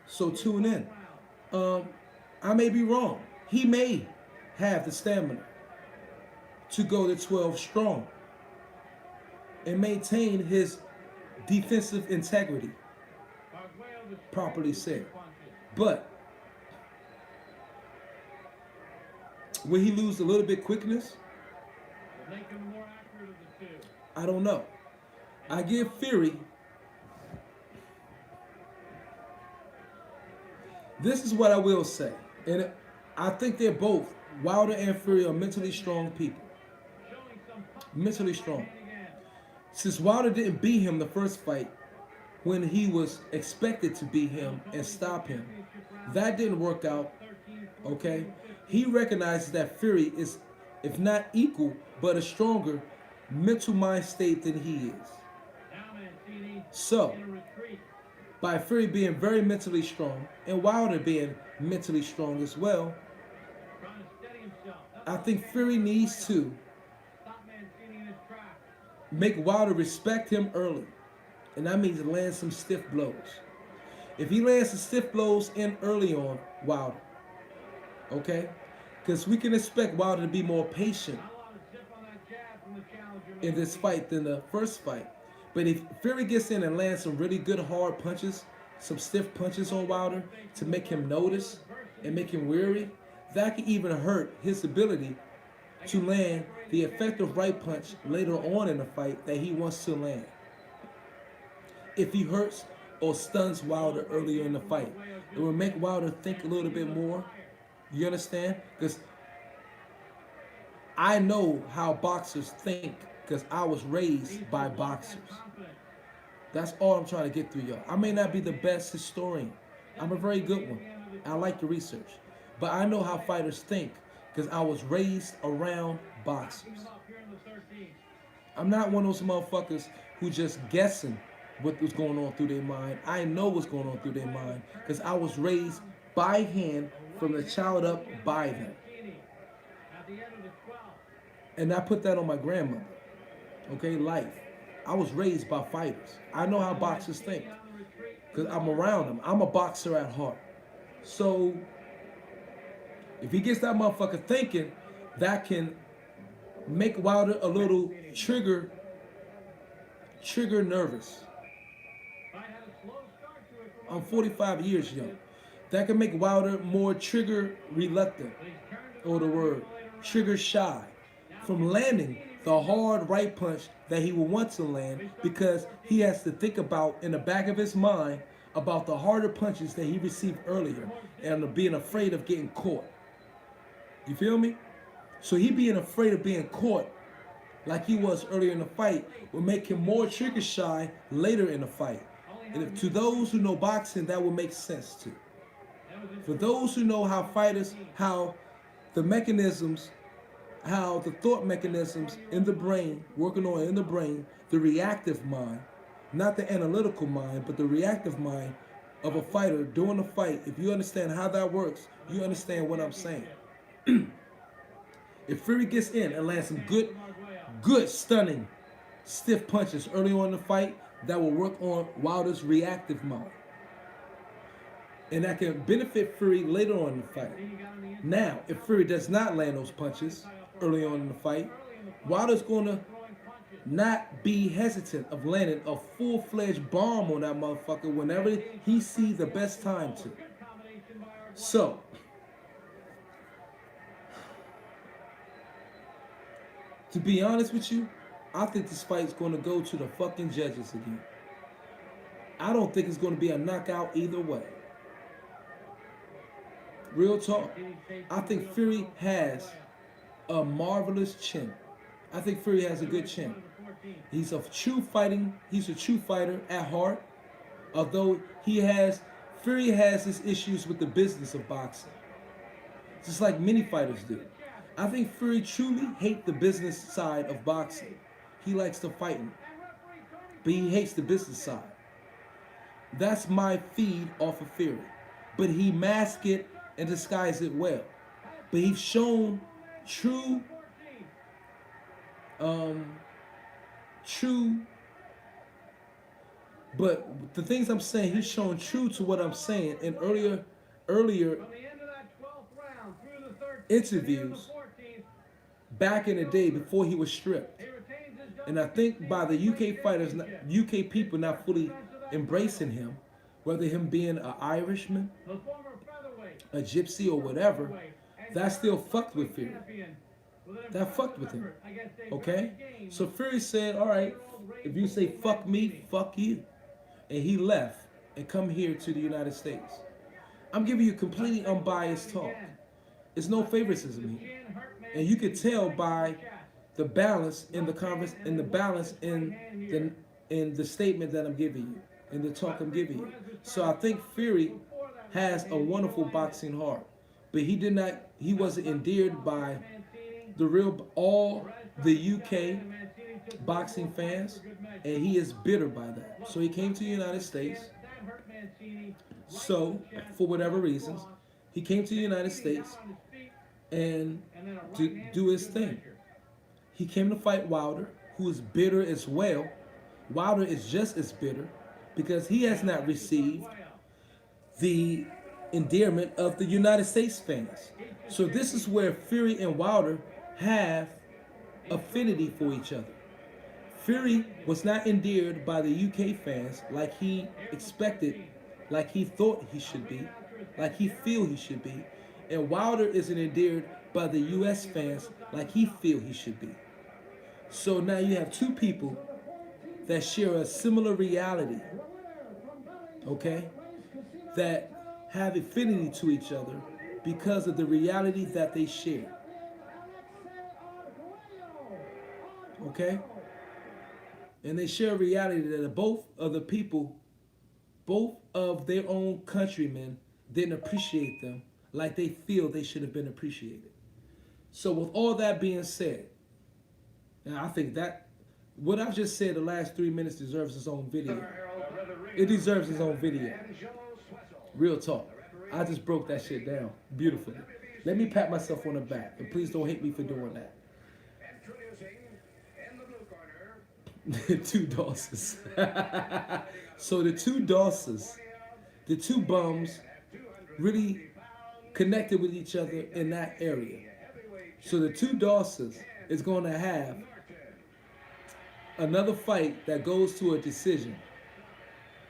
So tune in. I may be wrong. He may have the stamina to go to 12 strong and maintain his defensive integrity, Arguello was properly said. punches. But will he lose a little bit quickness? Will make him more accurate of the two. I don't know. I give Fury. This is what I will say. And I think they're both, Wilder and Fury, are mentally strong people. Showing some punch Mentally strong. again. Since Wilder didn't beat him the first fight when he was expected to beat him and stop him, that didn't work out. Okay? He recognizes that Fury is, if not equal, but a stronger mental mind state than he is. Now Mancini So, in a retreat. by Fury being very mentally strong and Wilder being mentally strong as well, Trying to steady himself. I think Fury needs to Stop Mancini in his tracks. make Wilder respect him early. And that means land some stiff blows. If he lands some stiff blows in early on Wilder, okay? Because we can expect Wilder to be more patient Not a lot of zip on that jab from the challenger. in this fight than the first fight. But if Fury gets in and lands some really good hard punches, some stiff punches on Wilder to make him notice and make him weary, that could even hurt his ability to land the effective right punch later on in the fight that he wants to land. If he hurts or stuns Wilder earlier in the fight, it will make Wilder think a little bit more. You understand? Because I know how boxers think because I was raised by boxers. That's all I'm trying to get through, y'all. I may not be the best historian. I'm a very good one. I like to research. But I know how fighters think because I was raised around boxers. I'm not one of those motherfuckers who just guessing what was going on through their mind. I know what's going on through their mind because I was raised by hand from the child up by them. And I put that on my grandmother. Okay, life. I was raised by fighters. I know how boxers think because I'm around them. I'm a boxer at heart. So if he gets that motherfucker thinking, that can make Wilder a little trigger nervous. I'm 45 years young. That can make Wilder more trigger reluctant, or the word trigger shy, from landing the hard right punch that he will want to land because he has to think about in the back of his mind about the harder punches that he received earlier and being afraid of getting caught. You feel me? So he being afraid of being caught like he was earlier in the fight will make him more trigger shy later in the fight. And if, to those who know boxing, that will make sense too. For those who know how fighters, how the mechanisms, how the thought mechanisms in the brain, working on in the brain, the reactive mind, not the analytical mind, but the reactive mind of a fighter during the fight, if you understand how that works, you understand what I'm saying. If Fury gets in and lands some good, stunning, stiff punches early on in the fight, that will work on Wilder's reactive mind. And that can benefit Fury later on in the fight. Now, if Fury does not land those punches early on in the fight, Wilder's going to not be hesitant of landing a full-fledged bomb on that motherfucker whenever he sees the best time to. So, to be honest with you, I think this fight's going to go to the fucking judges again. I don't think it's going to be a knockout either way. Real talk. I think Fury has a marvelous chin. I think Fury has a good chin. He's a true fighter at heart. Although Fury has his issues with the business of boxing. Just like many fighters do. I think Fury truly hates the business side of boxing. He likes the fighting, but he hates the business side. That's my feed off of Fury. But he masks it and disguise it well. But he's shown true, but the things I'm saying, he's shown true to what I'm saying in earlier interviews back in the day before he was stripped. And I think by the UK fighters, UK people not fully embracing him, whether him being an Irishman, a gypsy or whatever, that still fucked with Fury. That fucked with him. Okay? So Fury said, all right, if you say fuck me, fuck you. And he left and come here to the United States. I'm giving you completely unbiased talk. There's no favoritism here. And you could tell by the balance in the conference, in the balance in the statement that I'm giving you, in the talk I'm giving you. So I think Fury has a wonderful boxing heart, but he wasn't endeared by all the UK boxing fans, and he is bitter by that. So he came to the United States. So for whatever reasons, he came to the United States and to do his thing. He came to fight Wilder, who is bitter as well. Wilder is just as bitter because he has not received the endearment of the United States fans. So this is where Fury and Wilder have affinity for each other. Fury was not endeared by the UK fans like he expected, like he thought he should be, like he feel he should be. And Wilder isn't endeared by the US fans like he feel he should be. So now you have two people that share a similar reality, okay, that have affinity to each other because of the reality that they share. Okay? And they share a reality that both of the people, both of their own countrymen didn't appreciate them like they feel they should have been appreciated. So with all that being said, and I think that what I've just said the last 3 minutes deserves its own video. It deserves its own video. Real talk. I just broke that shit down beautifully. Let me pat myself on the back, and please don't hate me for doing that. Two Dawsons. So the two Dawsons, the two bums, really connected with each other in that area. So the two Dawsons is going to have another fight that goes to a decision.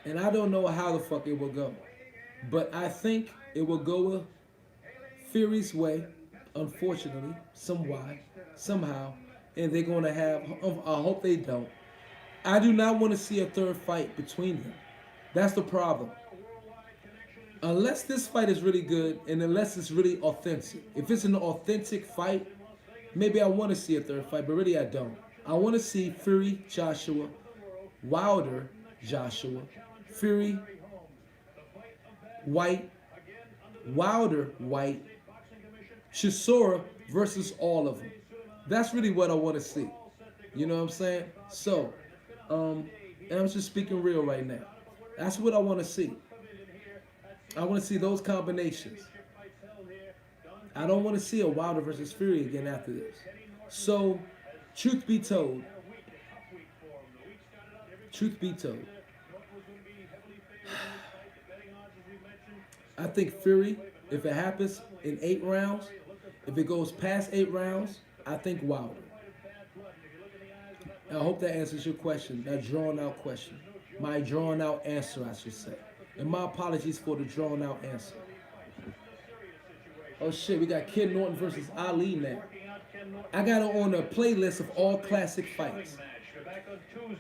And I don't know how the fuck it will go. But I think it will go Fury's way, unfortunately, somehow. And they're going to have, I hope they don't. I do not want to see a third fight between them. That's the problem. Unless this fight is really good and unless it's really authentic. If it's an authentic fight, maybe I want to see a third fight, but really I don't. I want to see Fury, Joshua, Wilder, Joshua, Fury, White, Wilder, White, Chisora versus all of them. That's really what I want to see. You know what I'm saying? So, and I'm just speaking real right now. That's what I want to see. I want to see those combinations. I don't want to see a Wilder versus Fury again after this. So, truth be told, I think Fury, if it happens in 8 rounds, if it goes past 8 rounds, I think Wilder. I hope that answers your question, that drawn out question. My drawn out answer, I should say. And my apologies for the drawn out answer. Oh shit, we got Ken Norton versus Ali now. I got it on a playlist of all classic fights.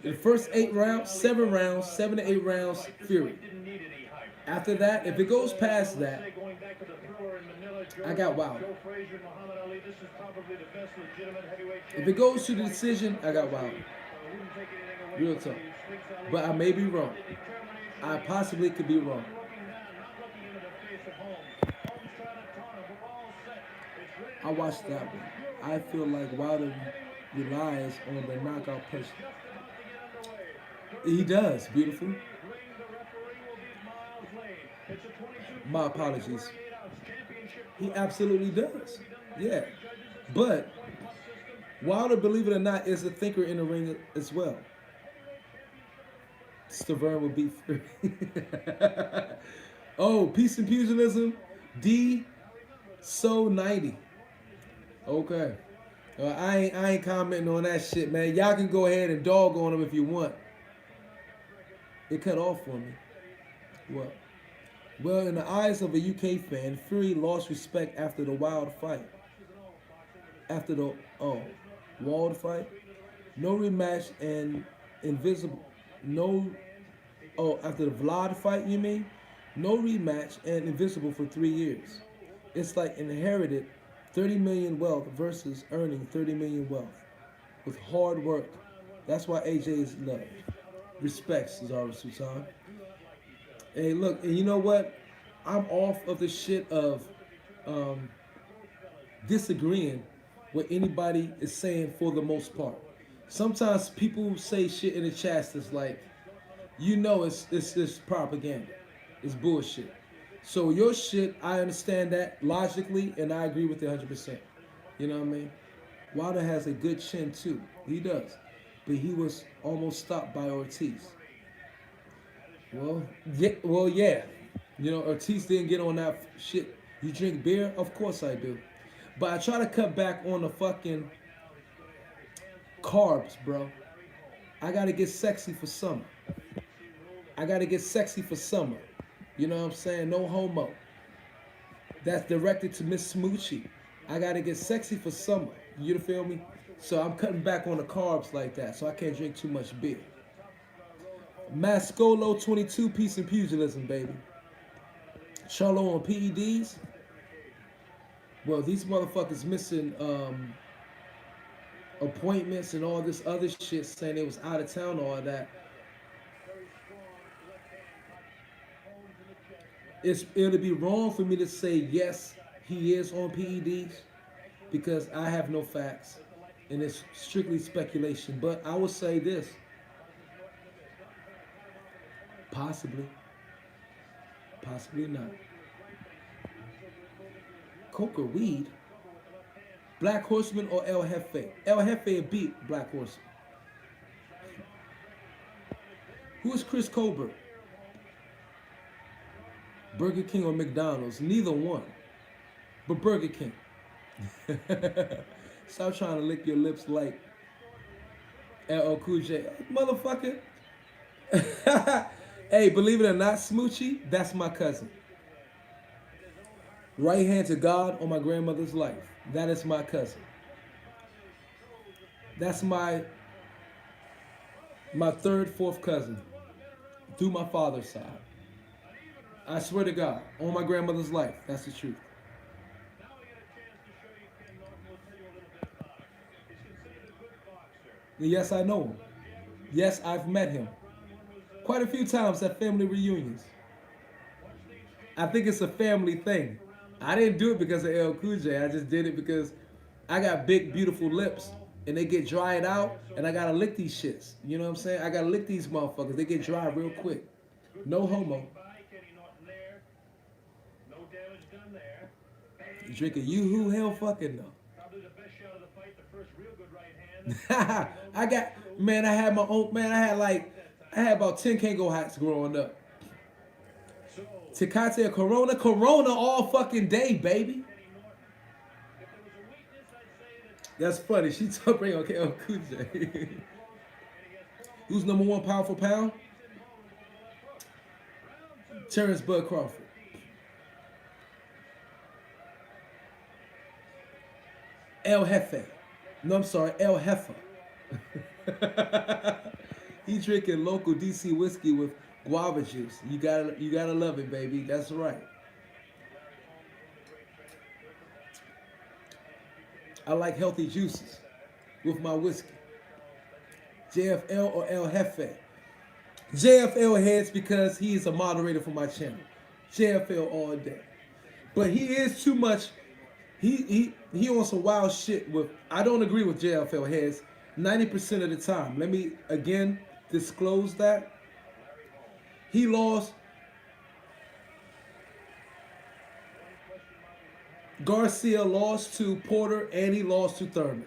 The first 8 rounds, 7 rounds, 7 to 8 rounds, Fury. After that, if it goes past that, I got Wilder. If it goes to the decision, I got Wilder. Real talk. But I may be wrong. I possibly could be wrong. I watched that one. I feel like Wilder relies on the knockout punch. He does, beautiful. My apologies. He absolutely does. Yeah. But Wilder, believe it or not, is a thinker in the ring as well. Stavern will beat Fury. Oh, Peace and Pugilism. D. So 90. Okay. I ain't commenting on that shit, man. Y'all can go ahead and dog on him if you want. It cut off for me. What? Well, in the eyes of a UK fan, Fury lost respect after the Wild fight. After the Wild fight, no rematch and invisible. After the Vlad fight, you mean? No rematch and invisible for 3 years. It's like inherited 30 million wealth versus earning 30 million wealth with hard work. That's why AJ is loved. Respects, Zara Sultan. Hey, look, and you know what? I'm off of the shit of disagreeing with anybody is saying for the most part. Sometimes people say shit in the chat that's like, you know, it's propaganda. It's bullshit. So your shit, I understand that logically, and I agree with it 100%. You know what I mean? Wilder has a good chin too. He does. But he was almost stopped by Ortiz. Well, yeah. You know, Ortiz didn't get on that shit. You drink beer? Of course I do. But I try to cut back on the fucking carbs, bro. I gotta get sexy for summer. You know what I'm saying? No homo. That's directed to Miss Smoochie. I gotta get sexy for summer. You feel me? So I'm cutting back on the carbs like that, so I can't drink too much beer. Mascolo 22, Peace and Pugilism, baby. Charlo on PEDs. Well, these motherfuckers missing appointments and all this other shit, saying they was out of town, all that. It'll be wrong for me to say yes, he is on PEDs, because I have no facts and it's strictly speculation. But I will say this: possibly not. Coke or weed? Black Horseman or El Jefe? El Jefe beat Black Horseman. Who is Chris Colbert? Burger King or McDonald's? Neither one. But Burger King. Stop trying to lick your lips like LL Cool J. Motherfucker. Hey, believe it or not, Smoochie, that's my cousin. Right hand to God on my grandmother's life. That is my cousin. That's my third, fourth cousin through my father's side. I swear to God, on my grandmother's life, that's the truth. Now we get a chance to show you Ken Norton. We'll tell you a little bit about him. He's considered a good boxer. Yes, I know him. Yes, I've met him quite a few times at family reunions. I think it's a family thing. I didn't do it because of El Cool J. I just did it because I got big, beautiful lips, and they get dried out, and I gotta lick these shits. You know what I'm saying? I gotta lick these motherfuckers. They get dry real quick. No homo. No damage done there. You drinking Yoo-Hoo? Hell fucking no. Probably the best shot of the fight, the first real good right hand. I got, man, I had my own, man, I had about 10 Kango hats growing up. Tecate Corona all fucking day, baby. That's funny. She told me, okay, oh, Cool J. Who's number one pound for pound? Terrence Bud Crawford. El Jefe. No, I'm sorry, El Jefe. He drinking local DC whiskey with guava juice. You gotta love it, baby. That's right. I like healthy juices with my whiskey. JFL or El Jefe. JFL heads because he is a moderator for my channel. JFL all day. But he is too much. He on some wild shit with. I don't agree with JFL heads 90% of the time. Let me again disclose that. He lost. Garcia lost to Porter and he lost to Thurman.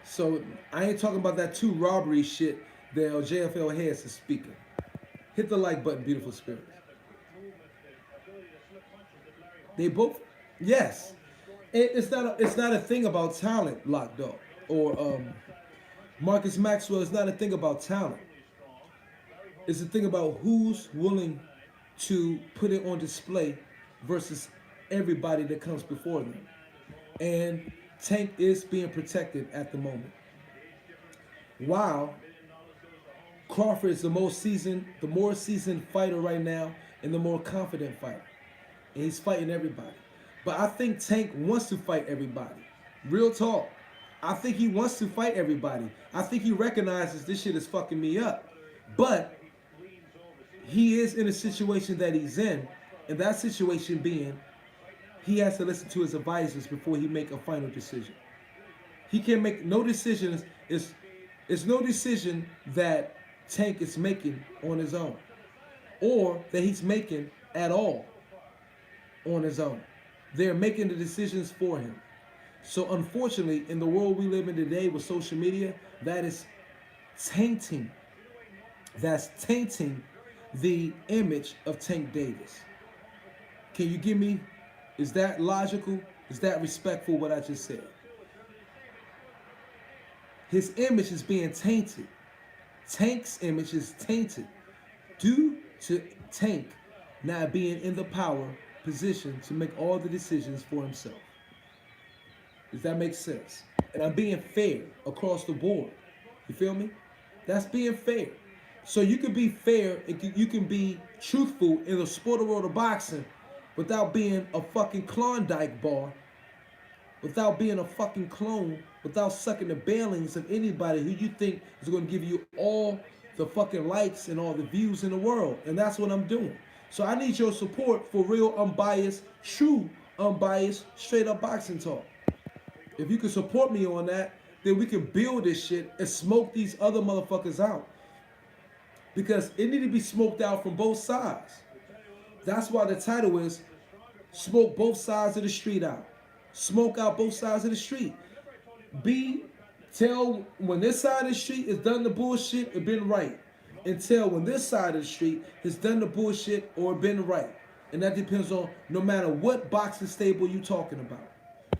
So I ain't talking about that two robbery shit that JFL heads is speaking. Hit the like button, beautiful spirits. They both, yes. It's not a thing about talent, Lock Dog or Marcus Maxwell. It's not a thing about talent. It's a thing about who's willing to put it on display versus everybody that comes before them. And Tank is being protected at the moment. While Crawford is the more seasoned fighter right now and the more confident fighter. And he's fighting everybody. But I think Tank wants to fight everybody. Real talk. I think he wants to fight everybody. I think he recognizes this shit is fucking me up. But he is in a situation that he's in. And that situation being, he has to listen to his advisors before he make a final decision. He can make no decisions. It's no decision that Tank is making on his own. Or that he's making at all on his own. They're making the decisions for him. So unfortunately, in the world we live in today with social media, that is tainting. That's tainting the image of Tank Davis. Can you give me, is that logical? Is that respectful what I just said? His image is being tainted. Tank's image is tainted due to Tank not being in the power position to make all the decisions for himself. Does that make sense? And I'm being fair across the board. You feel me? That's being fair. So you can be fair and you can be truthful in the sport of world of boxing without being a fucking Klondike bar, without being a fucking clone, without sucking the bailings of anybody who you think is going to give you all the fucking likes and all the views in the world. And that's what I'm doing. So I need your support for real, unbiased, true, unbiased, straight up boxing talk. If you can support me on that, then we can build this shit and smoke these other motherfuckers out. Because it need to be smoked out from both sides. That's why the title is Smoke Both Sides of the Street Out. Smoke out both sides of the street. Tell when this side of the street has done the bullshit or been right. And tell when this side of the street has done the bullshit or been right. And that depends on no matter what boxing stable you're talking about.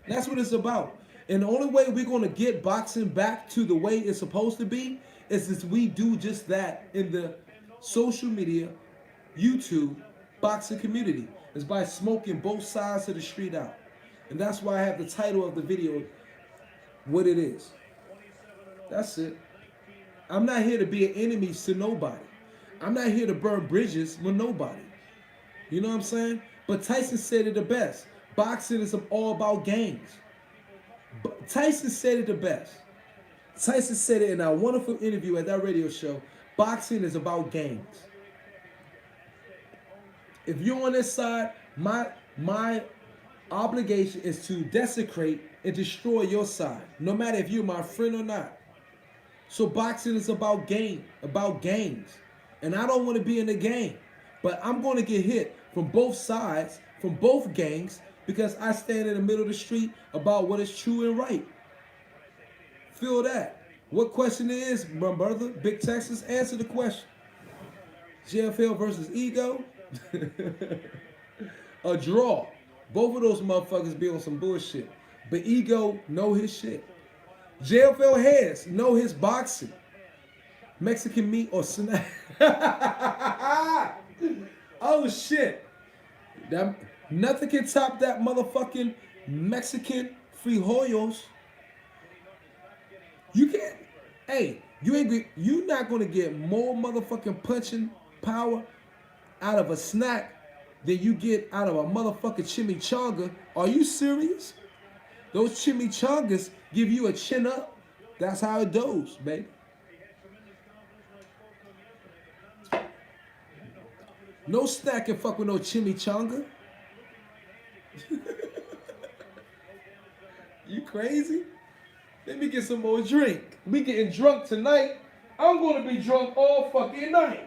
That's what it's about. And the only way we're going to get boxing back to the way it's supposed to be is if we do just that in the social media, YouTube, boxing community. Is by smoking both sides of the street out. And that's why I have the title of the video what it is. That's it. I'm not here to be an enemy to nobody. I'm not here to burn bridges with nobody. You know what I'm saying? But Tyson said it the best. Boxing is all about games. Tyson said it the best. Tyson said it in our wonderful interview at that radio show. Boxing is about games. If you're on this side, my obligation is to desecrate and destroy your side, no matter if you're my friend or not. So boxing is about games. And I don't want to be in the game. But I'm going to get hit from both sides, from both gangs, because I stand in the middle of the street about what is true and right. Feel that. What question it is, my brother? Big Texas, answer the question. JFL versus Ego? A draw. Both of those motherfuckers be on some bullshit. But Ego know his shit. JFL heads know his boxing. Mexican meat or snack. Oh shit. Nothing can top that motherfucking Mexican frijoles. You can't. Hey, you not gonna get more motherfucking punching power out of a snack than you get out of a motherfucking chimichanga. Are you serious? Those chimichangas give you a chin up. That's how it goes, baby. No snack can fuck with no chimichanga. You crazy? Let me get some more drink. We getting drunk tonight. I'm gonna be drunk all fucking night.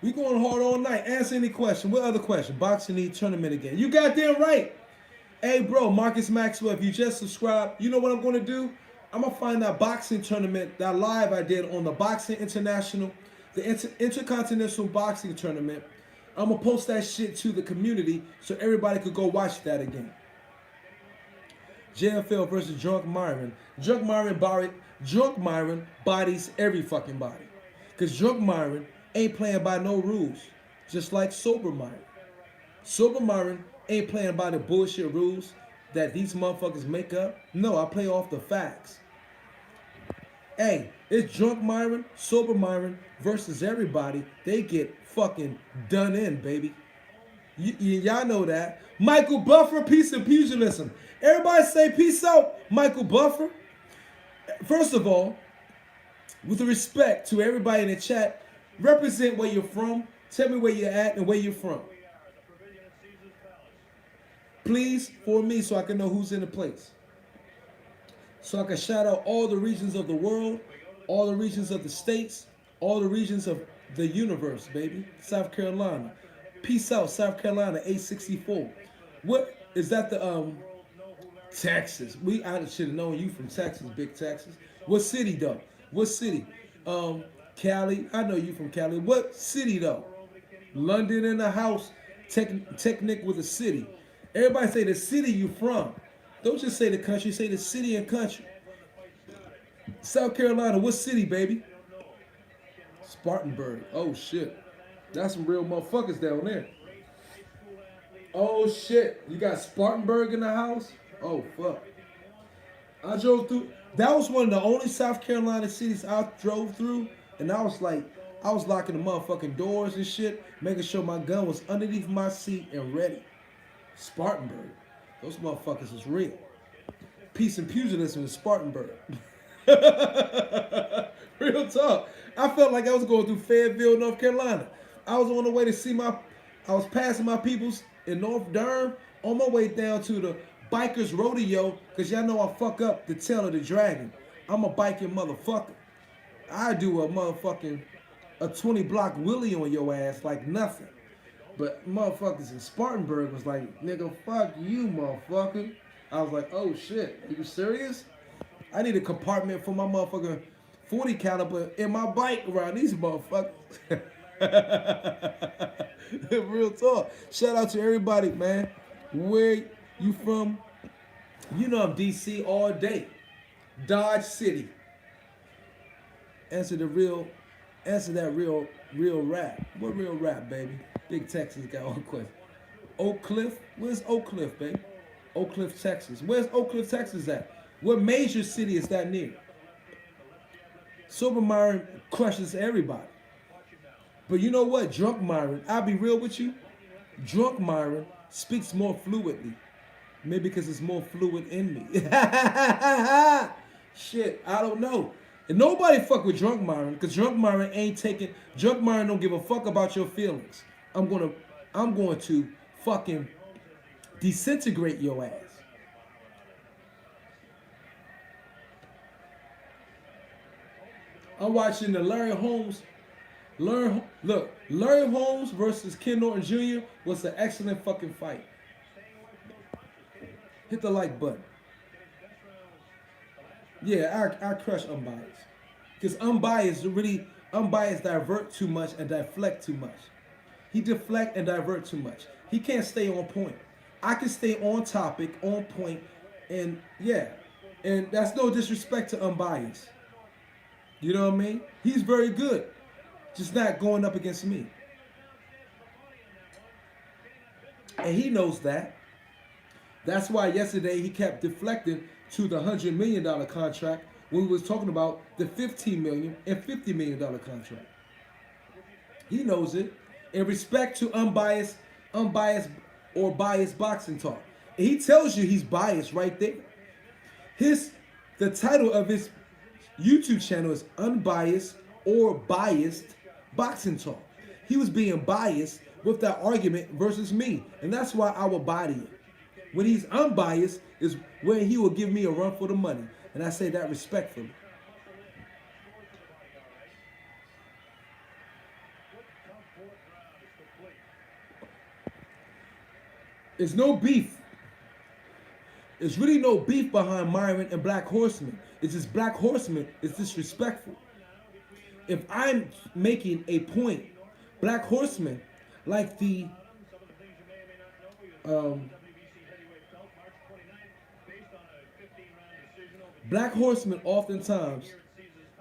We going hard all night. Answer any question. What other question? Boxing League tournament again. You goddamn right. Hey, bro, Marcus Maxwell, if you just subscribed, you know what I'm going to do? I'm going to find that boxing tournament, that live I did on the Boxing International, the Intercontinental Boxing Tournament. I'm going to post that shit to the community so everybody could go watch that again. JFL versus Drunk Myron. Drunk Myron bodies every fucking body. Because Drunk Myron ain't playing by no rules, just like Sober Myron. Sober Myron ain't playing by the bullshit rules that these motherfuckers make up. No, I play off the facts. Hey, it's Drunk Myron, Sober Myron versus everybody. They get fucking done in, baby. Y'all know that. Michael Buffer, peace and pugilism. Everybody say peace out, Michael Buffer. First of all, with respect to everybody in the chat, represent where you're from. Tell me where you're at and where you're from. Please, for me, so I can know who's in the place. So I can shout out all the regions of the world, all the regions of the states, all the regions of the universe, baby. South Carolina. Peace out, South Carolina, 864. What is that? The Texas. I should have known you from Texas, Big Texas. What city though? What city? Cali. I know you from Cali. What city though? London in the house. Technic with a city. Everybody say the city you from. Don't just say the country. Say the city and country. South Carolina. What city, baby? Spartanburg. Oh shit. That's some real motherfuckers down there. Oh shit. You got Spartanburg in the house? Oh fuck. I drove through. That was one of the only South Carolina cities I drove through. And I was locking the motherfucking doors and shit, making sure my gun was underneath my seat and ready. Spartanburg. Those motherfuckers is real. Peace and pugilism in Spartanburg. Real talk. I felt like I was going through Fayetteville, North Carolina. I was on the way to see I was passing my peoples in North Durham on my way down to the Bikers Rodeo, because y'all know I fuck up the tail of the dragon. I'm a biking motherfucker. I do a 20-block wheelie on your ass like nothing. But motherfuckers in Spartanburg was like, nigga, fuck you, motherfucker. I was like, oh shit, are you serious? I need a compartment for my motherfucker 40 caliber in my bike around these motherfuckers. Real talk. Shout out to everybody, man. Where you from? You know I'm DC all day. Dodge City. Answer that real rap. What real rap, baby? Big Texas got one question. Oak Cliff? Where's Oak Cliff, baby? Oak Cliff, Texas. Where's Oak Cliff, Texas at? What major city is that near? Sober Myron crushes everybody. But you know what? Drunk Myron, I'll be real with you. Drunk Myron speaks more fluidly. Maybe because it's more fluid in me. Shit, I don't know. And nobody fuck with Drunk Myron, because Drunk Myron Drunk Myron don't give a fuck about your feelings. I'm going to fucking disintegrate your ass. I'm watching the Larry Holmes versus Ken Norton Jr. was an excellent fucking fight. Hit the like button. Yeah, I crush unbiased. Because unbiased divert too much and deflect too much. He deflect and divert too much. He can't stay on point. I can stay on topic, on point, and yeah. And that's no disrespect to unbiased. You know what I mean? He's very good. Just not going up against me. And he knows that. That's why yesterday he kept deflecting to the $100 million contract when we was talking about the $15 million and $50 million contract. He knows it. In respect to unbiased or biased boxing talk. And he tells you he's biased right there. The title of his YouTube channel is Unbiased or Biased Boxing Talk. He was being biased with that argument versus me. And that's why I will body it. When he's unbiased is where he will give me a run for the money. And I say that respectfully. There's no beef. There's really no beef behind Myron and Black Horseman. It's just Black Horseman is disrespectful. If I'm making a point, Black Horseman, like the Black Horseman oftentimes,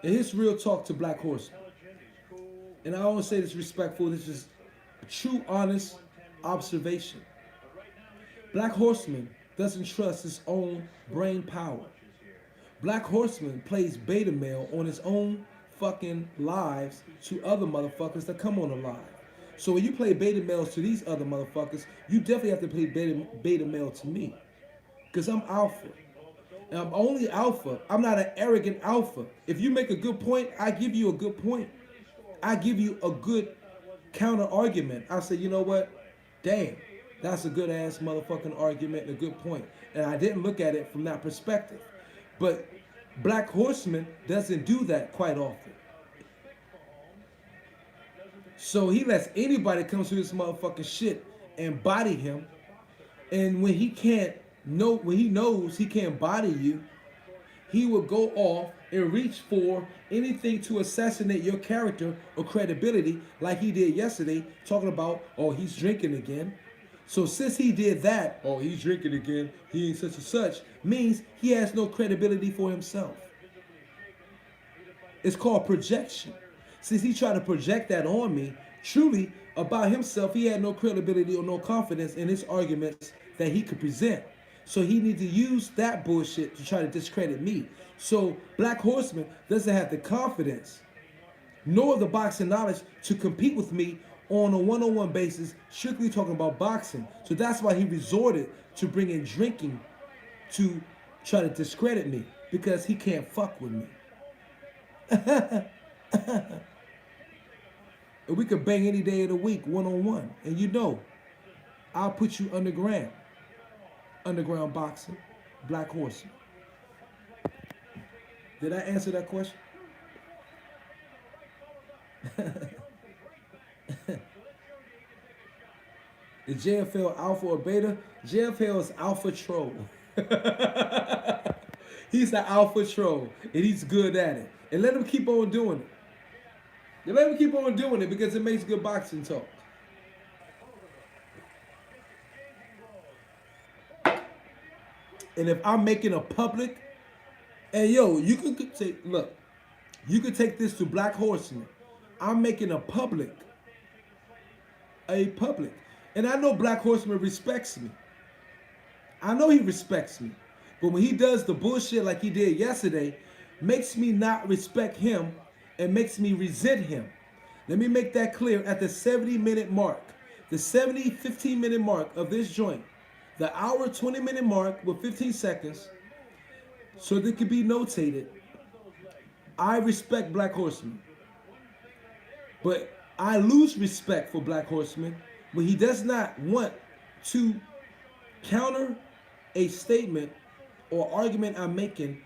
and his real talk to Black Horseman, and I don't say this respectful, this is true, honest observation. Black Horseman doesn't trust his own brain power. Black Horseman plays beta male on his own fucking lives to other motherfuckers that come on the live. So when you play beta males to these other motherfuckers, you definitely have to play beta male to me. Because I'm alpha. And I'm only alpha. I'm not an arrogant alpha. If you make a good point, I give you a good point. I give you a good counter argument. I say, you know what? Damn, that's a good ass motherfucking argument and a good point. And I didn't look at it from that perspective. But Black Horseman doesn't do that quite often. So he lets anybody come to this motherfucking shit and body him. And when he knows he can't body you, he will go off and reach for anything to assassinate your character or credibility, like he did yesterday, talking about, oh, he's drinking again. So since he did that, oh, he's drinking again, he ain't such and such, means he has no credibility for himself. It's called projection. Since he tried to project that on me, truly, about himself, he had no credibility or no confidence in his arguments that he could present. So he needs to use that bullshit to try to discredit me. So Black Horseman doesn't have the confidence nor the boxing knowledge to compete with me on a one-on-one basis, strictly talking about boxing. So that's why he resorted to bringing drinking to try to discredit me, because he can't fuck with me. And we could bang any day of the week, one-on-one. And you know, I'll put you underground. Underground boxing, Black Horseman. Did I answer that question? Is JFL alpha or beta? JFL is alpha troll. He's the alpha troll, and he's good at it. And let him keep on doing it. And let him keep on doing it because it makes good boxing talk. And if I'm making a public And yo, you could take, look, you could take this to Black Horseman. I'm making a public. And I know Black Horseman respects me. I know he respects me. But when he does the bullshit like he did yesterday, makes me not respect him and makes me resent him. Let me make that clear at the 70-minute mark. The 15-minute mark of this joint. The hour 20-minute mark with 15 seconds. So that could be notated. I respect Black Horseman. But I lose respect for Black Horseman when he does not want to counter a statement or argument I'm making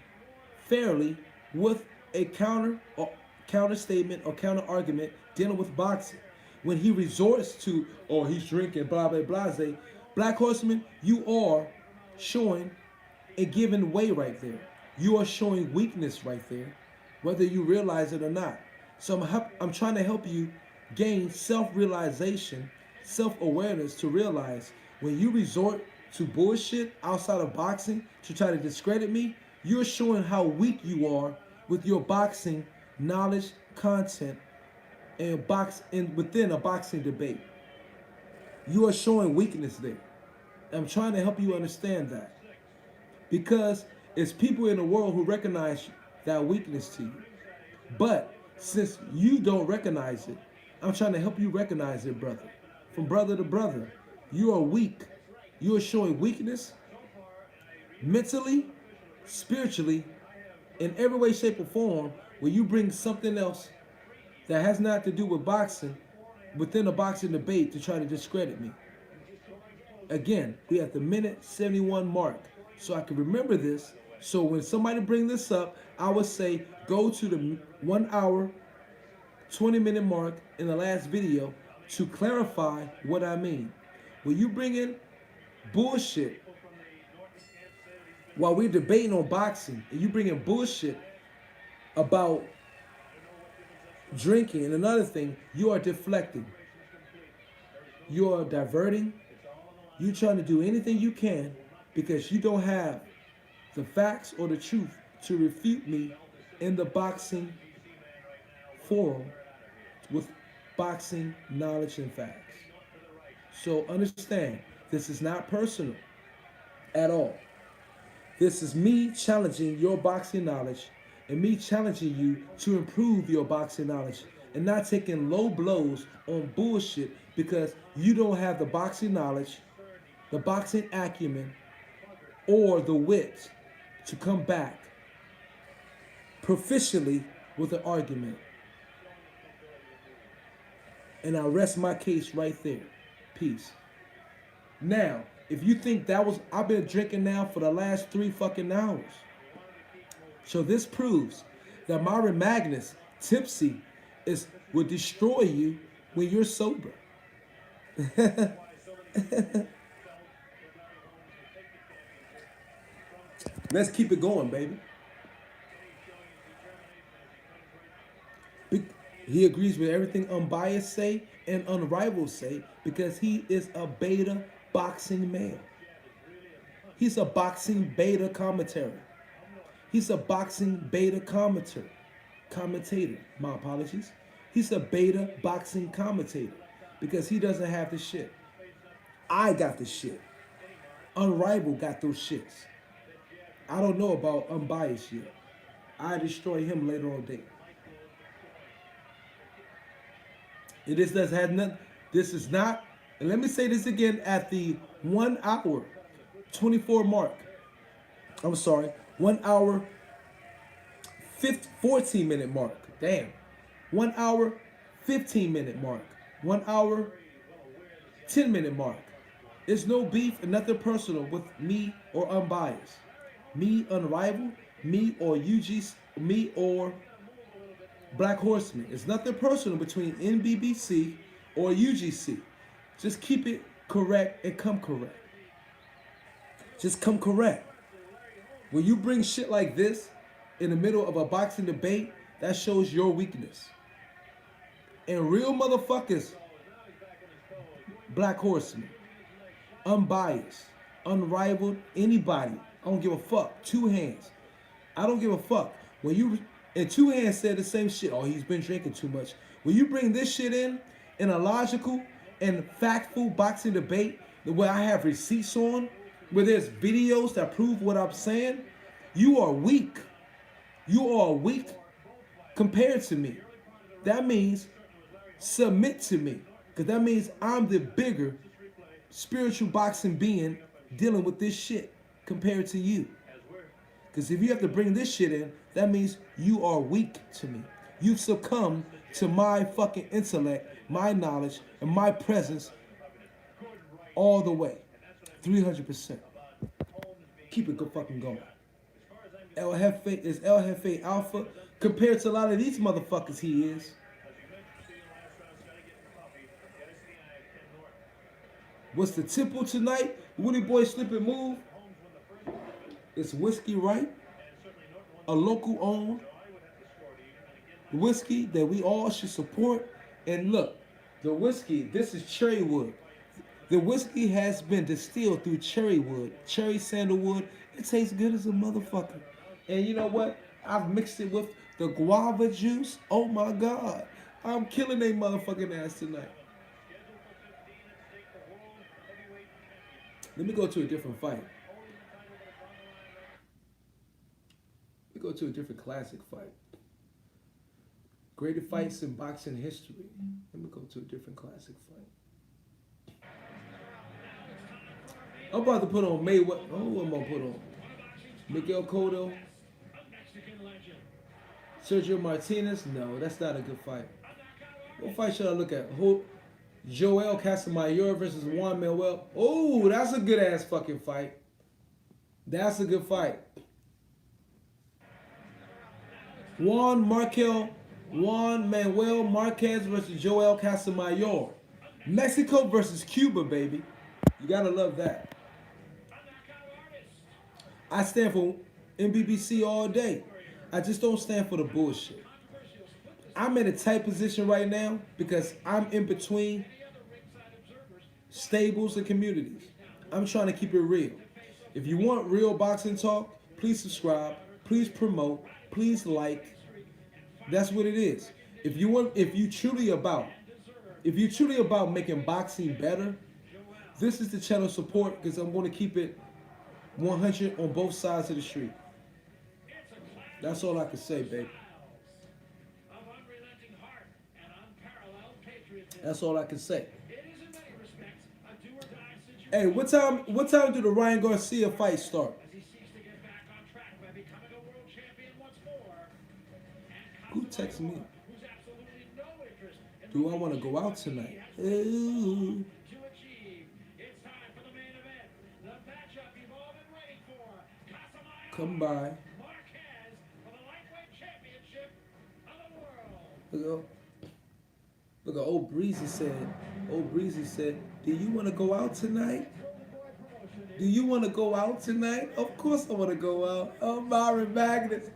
fairly with a counter statement or counter argument dealing with boxing. When he resorts to, oh, he's drinking, blah, blah, blah, Black Horseman, you are showing a given way right there. You are showing weakness right there, whether you realize it or not. So I'm trying to help you gain self-realization, self-awareness to realize when you resort to bullshit outside of boxing to try to discredit me, you're showing how weak you are with your boxing knowledge, content, and within a boxing debate. You are showing weakness there. I'm trying to help you understand that. Because it's people in the world who recognize that weakness to you. But since you don't recognize it, I'm trying to help you recognize it, brother. From brother to brother, you are weak. You are showing weakness mentally, spiritually, in every way, shape, or form when you bring something else that has not to do with boxing within a boxing debate to try to discredit me. Again, we at the minute 71 mark. So I can remember this. So when somebody bring this up, I would say go to the 1 hour, 20-minute mark in the last video to clarify what I mean. When you bring in bullshit while we're debating on boxing and you bring in bullshit about drinking and another thing, you are deflecting. You are diverting. You're trying to do anything you can because you don't have the facts or the truth to refute me in the boxing forum with boxing knowledge and facts. So understand, this is not personal at all. This is me challenging your boxing knowledge and me challenging you to improve your boxing knowledge and not taking low blows on bullshit because you don't have the boxing knowledge, the boxing acumen, or the wit to come back proficiently with an argument. And I rest my case right there. Peace. Now, if you think that was, I've been drinking now for the last 3 fucking hours. So this proves that Myron Magnus, tipsy, will destroy you when you're sober. Let's keep it going, baby. He agrees with everything Unbiased say and Unrivaled say because he is a beta boxing male. He's a boxing beta commentator. He's a boxing beta commentator. My apologies. He's a beta boxing commentator because he doesn't have the shit. I got the shit. Unrivaled got those shits. I don't know about Unbiased yet. I destroy him later on day. This is not, and let me say this again at the 1 hour 24 mark. I'm sorry, 1 hour 14-minute mark. Damn. 1 hour 15-minute mark. 1 hour 10-minute mark. There's no beef and nothing personal with me or Unbiased. Me Unrivaled, me or UG, me or Black Horseman. It's nothing personal between NBBC or UGC. Just keep it correct and come correct. Just come correct. When you bring shit like this in the middle of a boxing debate, that shows your weakness. And real motherfuckers, Black Horseman, Unbiased, Unrivaled, anybody, I don't give a fuck, 2 hands. I don't give a fuck. When you and Two Hands said the same shit. Oh, he's been drinking too much. When you bring this shit in a logical and factful boxing debate, the way I have receipts on, where there's videos that prove what I'm saying, you are weak. You are weak compared to me. That means submit to me. Because that means I'm the bigger spiritual boxing being dealing with this shit compared to you. Because if you have to bring this shit in, that means you are weak to me. You've succumbed to my fucking intellect, my knowledge, and my presence all the way. 300%. Keep it fucking going. El Jefe is El Jefe Alpha compared to a lot of these motherfuckers he is. What's the tipple tonight? Woody Boy Slip and Move. It's Whiskey Right, a local owned whiskey that we all should support. And look, the whiskey, this is cherry wood. The whiskey has been distilled through cherry wood, cherry sandalwood. It tastes good as a motherfucker. And you know what? I've mixed it with the guava juice. Oh my God. I'm killing they motherfucking ass tonight. Let me go to a different fight. Let me go to a different classic fight. Greatest fights in boxing history. Let me go to a different classic fight. I'm about to put on Mayweather. Oh, what am I put on? Miguel Cotto. Sergio Martinez. No, that's not a good fight. What fight should I look at? Joel Casamayor versus Juan Manuel. Oh, that's a good ass fucking fight. That's a good fight. Juan Manuel Marquez versus Joel Casamayor. Mexico versus Cuba, baby. You gotta love that. I stand for MBBC all day. I just don't stand for the bullshit. I'm in a tight position right now because I'm in between stables and communities. I'm trying to keep it real. If you want real boxing talk, please subscribe, please promote, please like. That's what it is. If you truly about making boxing better, this is the channel support because I'm going to keep it 100 on both sides of the street. That's all I can say, baby. That's all I can say. Hey, what time do the Ryan Garcia fight start? Who texts me? Do I want to go out tonight? Ooh. Come by. Look at old Breezy said, do you want to go out tonight? Do you want to go out tonight? Of course I want to go out. Oh, Myron Magnus.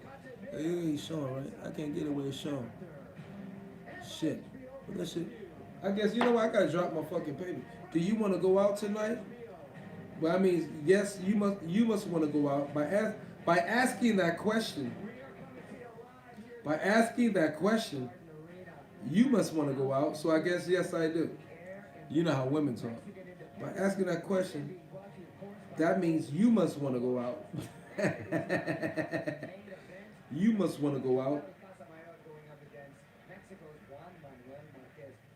Hey, you ain't Sean, right? I can't get away with Sean. Shit. But that shit. I guess, you know what? I got to drop my fucking paper. Do you want to go out tonight? Well, I mean, yes, you must want to go out. By asking that question, you must want to go out. So I guess, yes, I do. You know how women talk. By asking that question, that means you must want to go out. You must want to go out.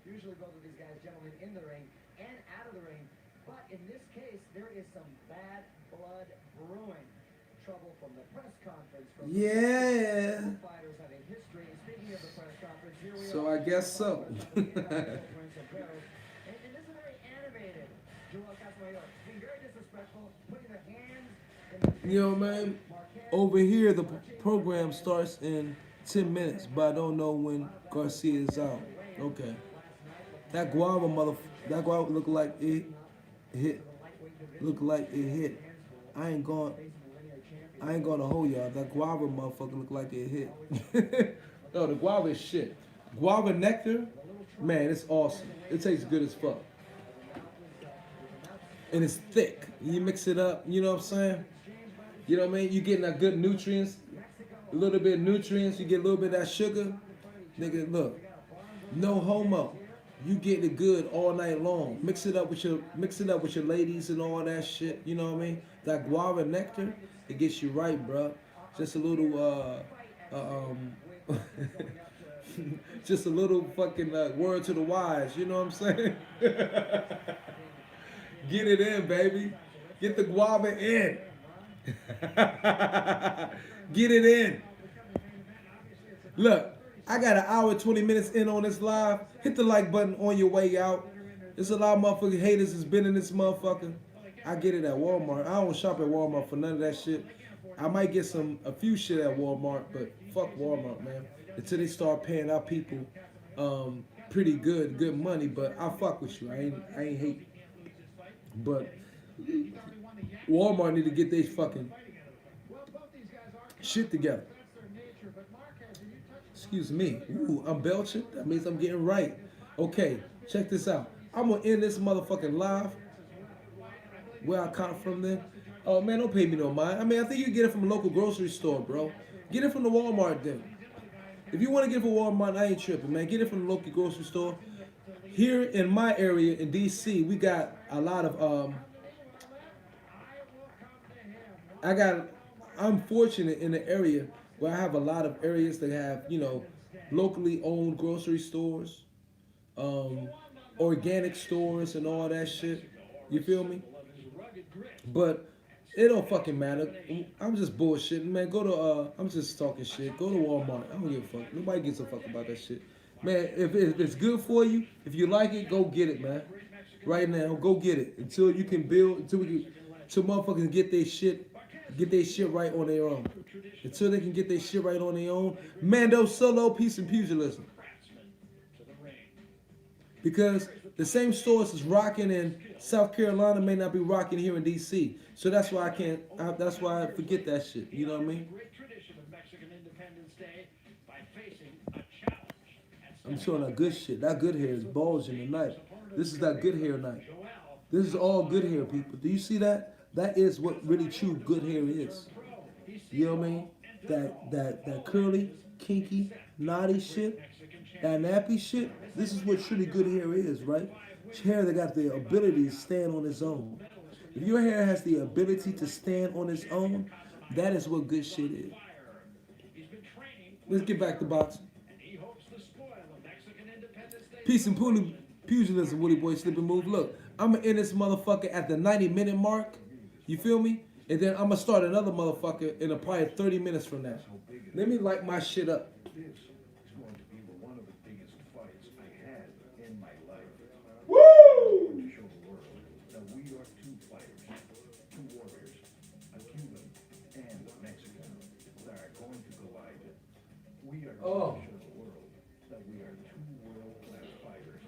Usually both of these guys, gentlemen, in the ring and out of the ring. But in this case, there is some bad blood brewing. Trouble from the press conference. Yeah. Fighters have a history. Speaking of the press conference, here we So are. I guess so. And this is very animated. Joel Casamayor being very disrespectful, putting the hands in the You know, man, over here the program starts in 10 minutes, but I don't know when Garcia is out. Okay. That guava looked like it hit. I ain't gonna hold y'all. That guava motherfucker looked like it hit. No, the guava is shit. Guava nectar, man, it's awesome. It tastes good as fuck. And it's thick. You mix it up, you know what I'm saying? You know what I mean? You're getting that good nutrients. a little bit of nutrients, you get a little bit of that sugar. Nigga, look, no homo. You get it good all night long. Mix it up with your ladies and all that shit. You know what I mean? That guava nectar, it gets you right, bro. Just a little just a little fucking word to the wise. You know what I'm saying? Get it in, baby. Get the guava in. Get it in. Look, I got an hour, 20 minutes in on this live. Hit the like button on your way out. There's a lot of motherfucking haters that's been in this motherfucker. I get it at Walmart. I don't shop at Walmart for none of that shit. I might get a few shit at Walmart, but fuck Walmart, man. Until they start paying our people pretty good money. But I fuck with you. I ain't hate. But Walmart need to get their fucking shit together. Excuse me. Ooh, I'm belching. That means I'm getting right. Okay, check this out. I'm gonna end this motherfucking live. Where I caught from then. Oh man, don't pay me no mind. I mean, I think you can get it from a local grocery store, bro. Get it from the Walmart then. If you want to get it from Walmart, I ain't tripping, man. Get it from the local grocery store. Here in my area in DC, we got a lot of I'm fortunate in the area where I have a lot of areas that have, you know, locally owned grocery stores, organic stores and all that shit. You feel me? But it don't fucking matter. I'm just bullshitting, man. Go to I'm just talking shit. Go to Walmart. I don't give a fuck. Nobody gives a fuck about that shit. Man, if it's good for you, if you like it, go get it, man. Right now, go get it. Until you can build, until motherfuckers get their shit right on their own. Until they can get their shit right on their own. Mando Solo, peace and pugilism. Because the same stores is rocking in South Carolina may not be rocking here in DC. So that's why that's why I forget that shit. You know what I mean? I'm showing that good shit. That good hair is bulging tonight. This is that good hair night. This is all good hair, people. Do you see that? That is what really true good hair is. You know what I mean? That curly, kinky, naughty shit, that nappy shit. This is what truly good hair is, right? Hair that got the ability to stand on its own. If your hair has the ability to stand on its own, that is what good shit is. Let's get back to boxing. Peace and pugilism, Woody Boy, slip and move. Look, I'm going to end this motherfucker at the 90-minute mark. You feel me? And then I'm going to start another motherfucker in probably 30 minutes from now. Let me light my shit up. This is going to be one of the biggest fights I had in my life. Woo! To show the world that we are two fighters, two warriors, a Cuban and a Mexican that are going to collide. We are going to show the world that we are two world-class fighters.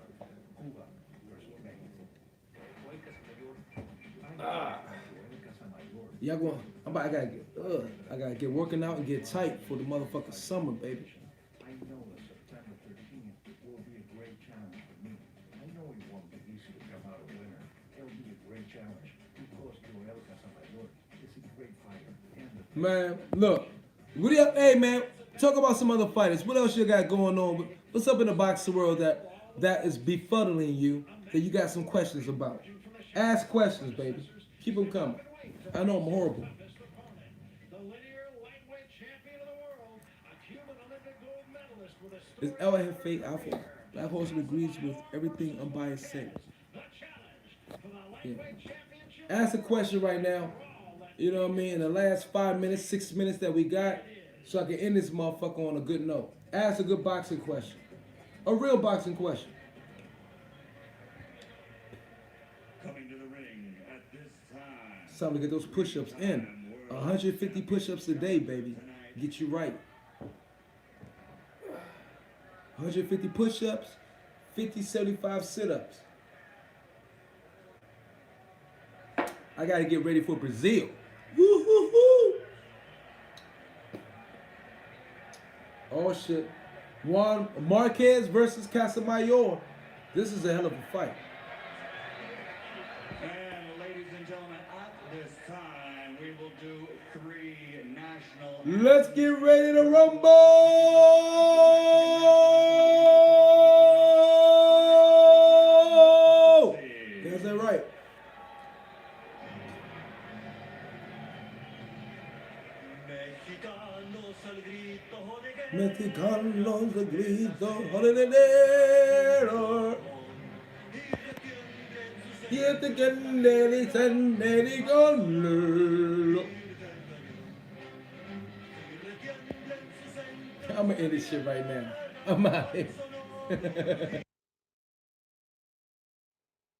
Cuba versus Mexico. Y'all going? I gotta get working out and get tight for the motherfucking summer, baby. I know that September 13th will be a great challenge for me. I know it won't be easy to come out a winner. It'll be a great challenge because Joel Casamayor is a great fighter. Man, look. Hey, man, talk about some other fighters. What else you got going on? What's up in the boxing world that is befuddling you, that you got some questions about? Ask questions, baby. Keep them coming. I know I'm horrible. Is El Jefe Alpha? Black Horseman agrees with everything unbiased said. Yeah. Ask a question right now. You know what I mean? In the last 5 minutes, 6 minutes that we got, so I can end this motherfucker on a good note. Ask a good boxing question. A real boxing question. Coming to the ring at this time. It's time to get those push-ups in. 150 push-ups a day, baby. Get you right. 150 push-ups, 50, 75 sit-ups. I got to get ready for Brazil. Woo-hoo-hoo. Oh, shit. Juan Marquez versus Casamayor. This is a hell of a fight. And ladies and gentlemen, at this time, we will do 3 national. Let's get ready to rumble! That's that right. Mexicanos al grito, Mexicanos de grito, holiday. Yet again, ladies and ladies, I'm gonna end this shit right now. I'm out here.